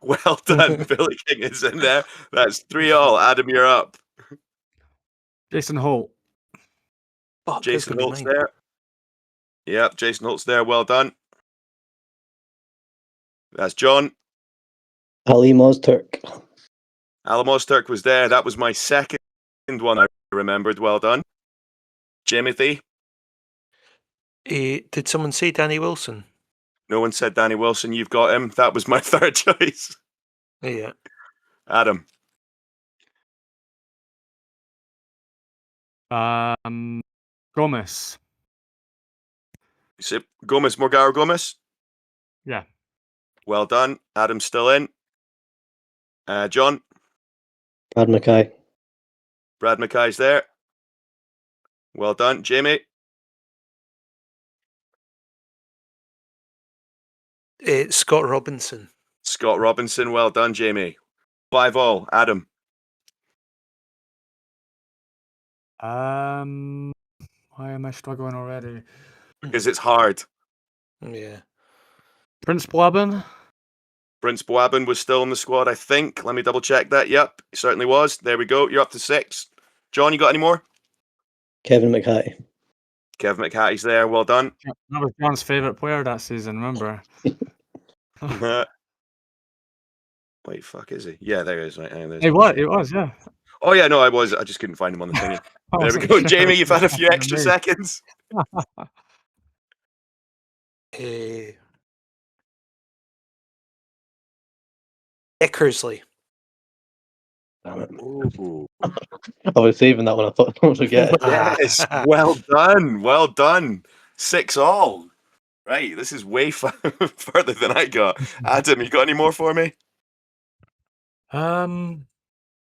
S5: Well done. Billy King is in there. That's 3-3. Adam, you're up.
S6: Jason Holt.
S2: Fuck,
S5: Jason
S2: that's
S5: Holt's
S2: gonna be mine.
S5: there. Yep, Jason Holt's there. Well done. That's John.
S3: Ali Mozturk.
S5: Alamos Turk was there. That was my second one I remembered. Well done. Timothy.
S2: Did someone say Danny Wilson?
S5: No one said Danny Wilson. You've got him. That was my third choice.
S2: Yeah.
S5: Adam.
S6: Gomez.
S5: Gomez, Morgaro Gomez.
S6: Yeah.
S5: Well done. Adam's still in. John.
S3: Brad Mackay.
S5: Brad Mackay's there. Well done. Jamie.
S2: Scott Robinson.
S5: Scott Robinson. Well done, Jamie. 5-5. Adam.
S6: Why am I struggling already?
S5: Because it's hard.
S2: Yeah.
S6: Prince Blabin.
S5: Prince Boabin was still in the squad, I think. Let me double check that. Yep, he certainly was. There we go. You're up to 6. John, you got any more?
S3: Kevin McHattie.
S5: Kevin McHattie's there. Well done.
S6: That was John's favourite player that season, remember?
S5: Wait, fuck, is he? Yeah, there he is. Right,
S6: Hey, what? It was, yeah.
S5: Oh, yeah, no, I was. I just couldn't find him on the thingy. There we go. Jamie, you've had a few extra seconds.
S2: Eckersley.
S3: Damn it.
S5: Ooh.
S3: I was saving that one. I thought I would forget.
S5: Yes, well done. Well done. 6-6. Right, this is way further than I got. Adam, you got any more for me?
S6: Trying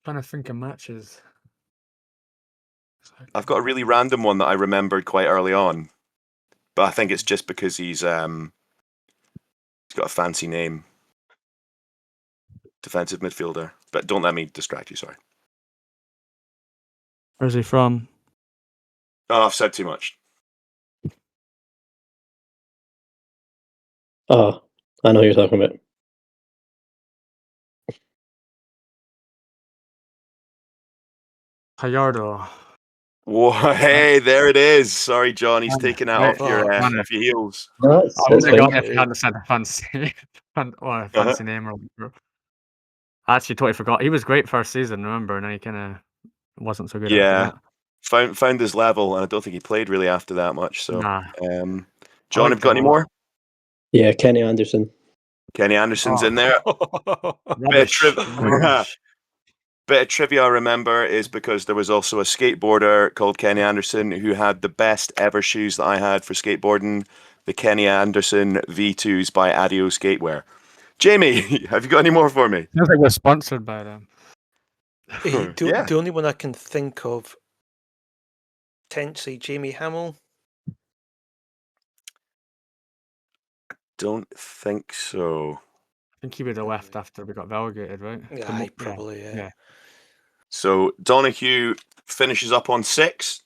S6: to think of matches.
S5: I've got a really random one that I remembered quite early on, but I think it's just because he's got a fancy name. Defensive midfielder. But don't let me distract you, sorry.
S6: Where's he from?
S5: Oh, I've said too much.
S3: Oh, I know who you're talking about.
S6: Gallardo.
S5: Whoa, hey, there it is. Sorry, John, he's taken that off your heels.
S3: No,
S6: I would
S3: that's
S6: have got
S3: fine.
S6: it if you hadn't said a fancy name or whatever. I actually totally forgot. He was great first season, remember? And then he kind of wasn't so good
S5: Yeah.
S6: after that.
S5: Found his level, and I don't think he played really after that much. So,
S6: Nah.
S5: John, have you got any more?
S3: Yeah, Kenny Anderson.
S5: Kenny Anderson's in there.
S6: Rubbish.
S5: Bit of trivia I remember is because there was also a skateboarder called Kenny Anderson who had the best ever shoes that I had for skateboarding, the Kenny Anderson V2s by Adio Skatewear. Jamie, have you got any more for me?
S6: Feels like we're sponsored by them.
S2: The only one I can think of, potentially Jamie Hamill.
S5: Don't think so.
S6: I think he would have left after we got relegated, right?
S2: Yeah, probably, yeah.
S5: So Donahue finishes up on 6.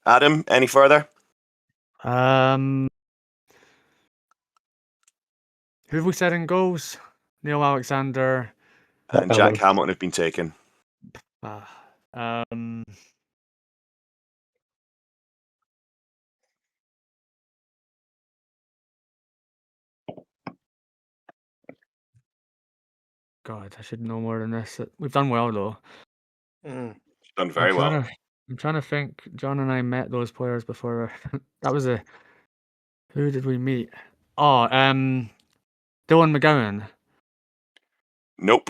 S5: Adam, any further?
S6: Who have we said in goals? Neil Alexander.
S5: And Jack Hamilton have been taken.
S6: God, I should know more than this. We've done well though.
S5: Done very well.
S6: I'm trying to think. John and I met those players before. That was a. Who did we meet? Oh, Dylan McGowan.
S5: Nope.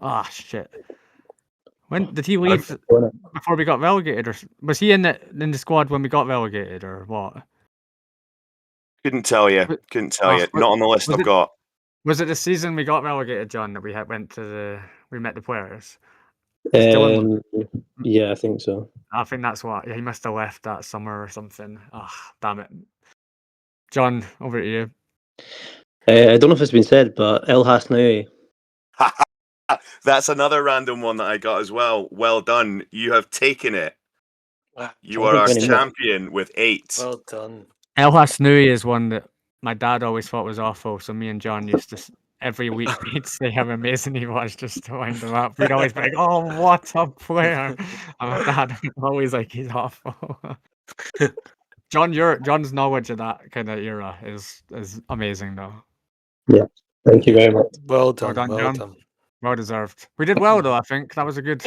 S6: Ah, shit. When did he leave before we got relegated, or was he in the squad when we got relegated, or what?
S5: Couldn't tell you. Not on the list I've got.
S6: Was it the season we got relegated, John, that we we met the players?
S3: Yeah, I think so.
S6: I think that's what. Yeah, he must have left that summer or something. Ah, damn it. John, over to you.
S3: I don't know if it's been said, but El Hasnaoui.
S5: That's another random one that I got as well. Well done. You have taken it. You are our champion with 8.
S2: Well done.
S6: El Hasnaoui is one that my dad always thought was awful, so me and John used to every week we'd say how amazing he was just to wind him up. We'd always be like, "Oh, what a player!" And my dad was always like, "He's awful." John's knowledge of that kind of era is amazing, though.
S3: Yeah, thank you very much.
S2: Well done,
S6: John. Well deserved. We did well though. I think that was a good.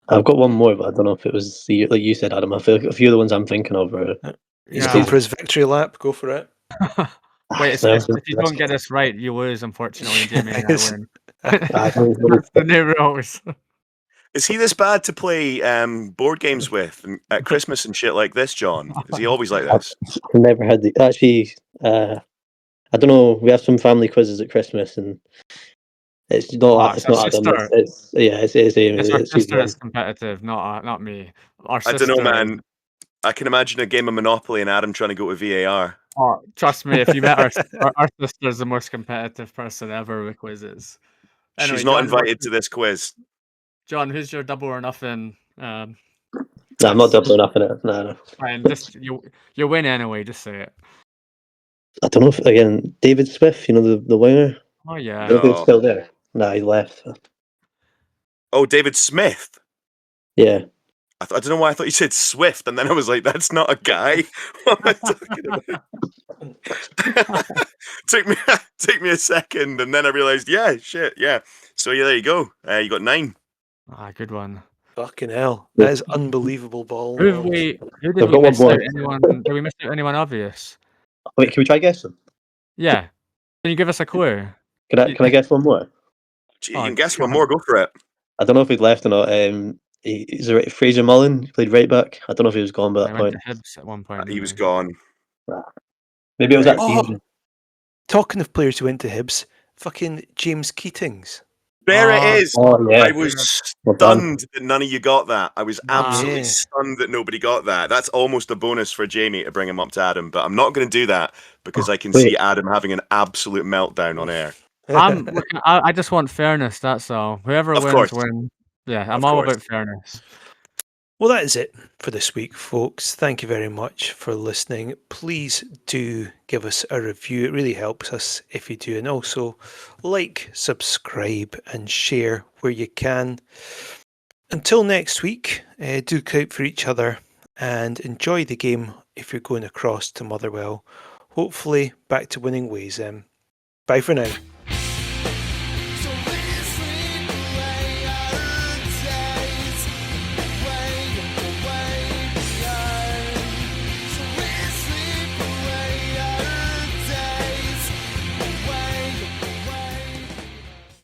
S3: I've got one more, but I don't know if it was like you said, Adam. I feel like a few of the ones I'm thinking of are.
S2: He's going for his victory lap. Go for it.
S6: Wait, if you don't get this right, you lose. Unfortunately, Jamie and I win. That's the new rules.
S5: Is he this bad to play board games with at Christmas and shit like this, John? Is he always like this?
S3: I've never had the actually. I don't know. We have some family quizzes at Christmas, and it's not. It's not Adam. It's Amy.
S6: It's our sister that's competitive, not me.
S5: I don't know, man. I can imagine a game of Monopoly and Adam trying to go to VAR.
S6: Oh, trust me, if you met our sister's the most competitive person ever with quizzes.
S5: Anyway, she's not invited to this quiz.
S6: John, who's your double or nothing?
S3: No, I'm not double or nothing. No.
S6: Fine, just you win anyway. Just say it.
S3: I don't know if again David Smith, the winger.
S6: Oh yeah.
S3: I don't think he's still there. No, he left.
S5: Oh, David Smith.
S3: Yeah.
S5: I don't know why I thought you said Swift, and then I was like, "That's not a guy." What am I talking about? Took me a second, and then I realized, yeah. So yeah, there you go. You got 9.
S6: Good one.
S2: Fucking hell, that is unbelievable ball.
S6: Who did we miss out? Anyone? Did we miss out anyone obvious?
S3: Wait, can we try guessing?
S6: Yeah. Can you give us a clue?
S3: Can I guess one more?
S5: Gee, you can guess one more. Go for it.
S3: I don't know if he'd left or not. Is it Fraser Mullen? He played right back. I don't know if he was gone by that point.
S6: Went to Hibs at one point.
S5: He was gone.
S3: Maybe it was that season.
S2: Talking of players who went to Hibs, fucking James Keatings.
S5: There it is.
S3: Oh, yeah.
S5: I was stunned that none of you got that. I was absolutely stunned that nobody got that. That's almost a bonus for Jamie to bring him up to Adam, but I'm not going to do that because I can see Adam having an absolute meltdown on air.
S6: I just want fairness, that's all. Whoever wins. Yeah, I'm all about fairness.
S2: Well, that is it for this week, folks. Thank you very much for listening. Please do give us a review. It really helps us if you do. And also, like, subscribe, and share where you can. Until next week, do look out for each other and enjoy the game if you're going across to Motherwell. Hopefully, back to winning ways. Bye for now.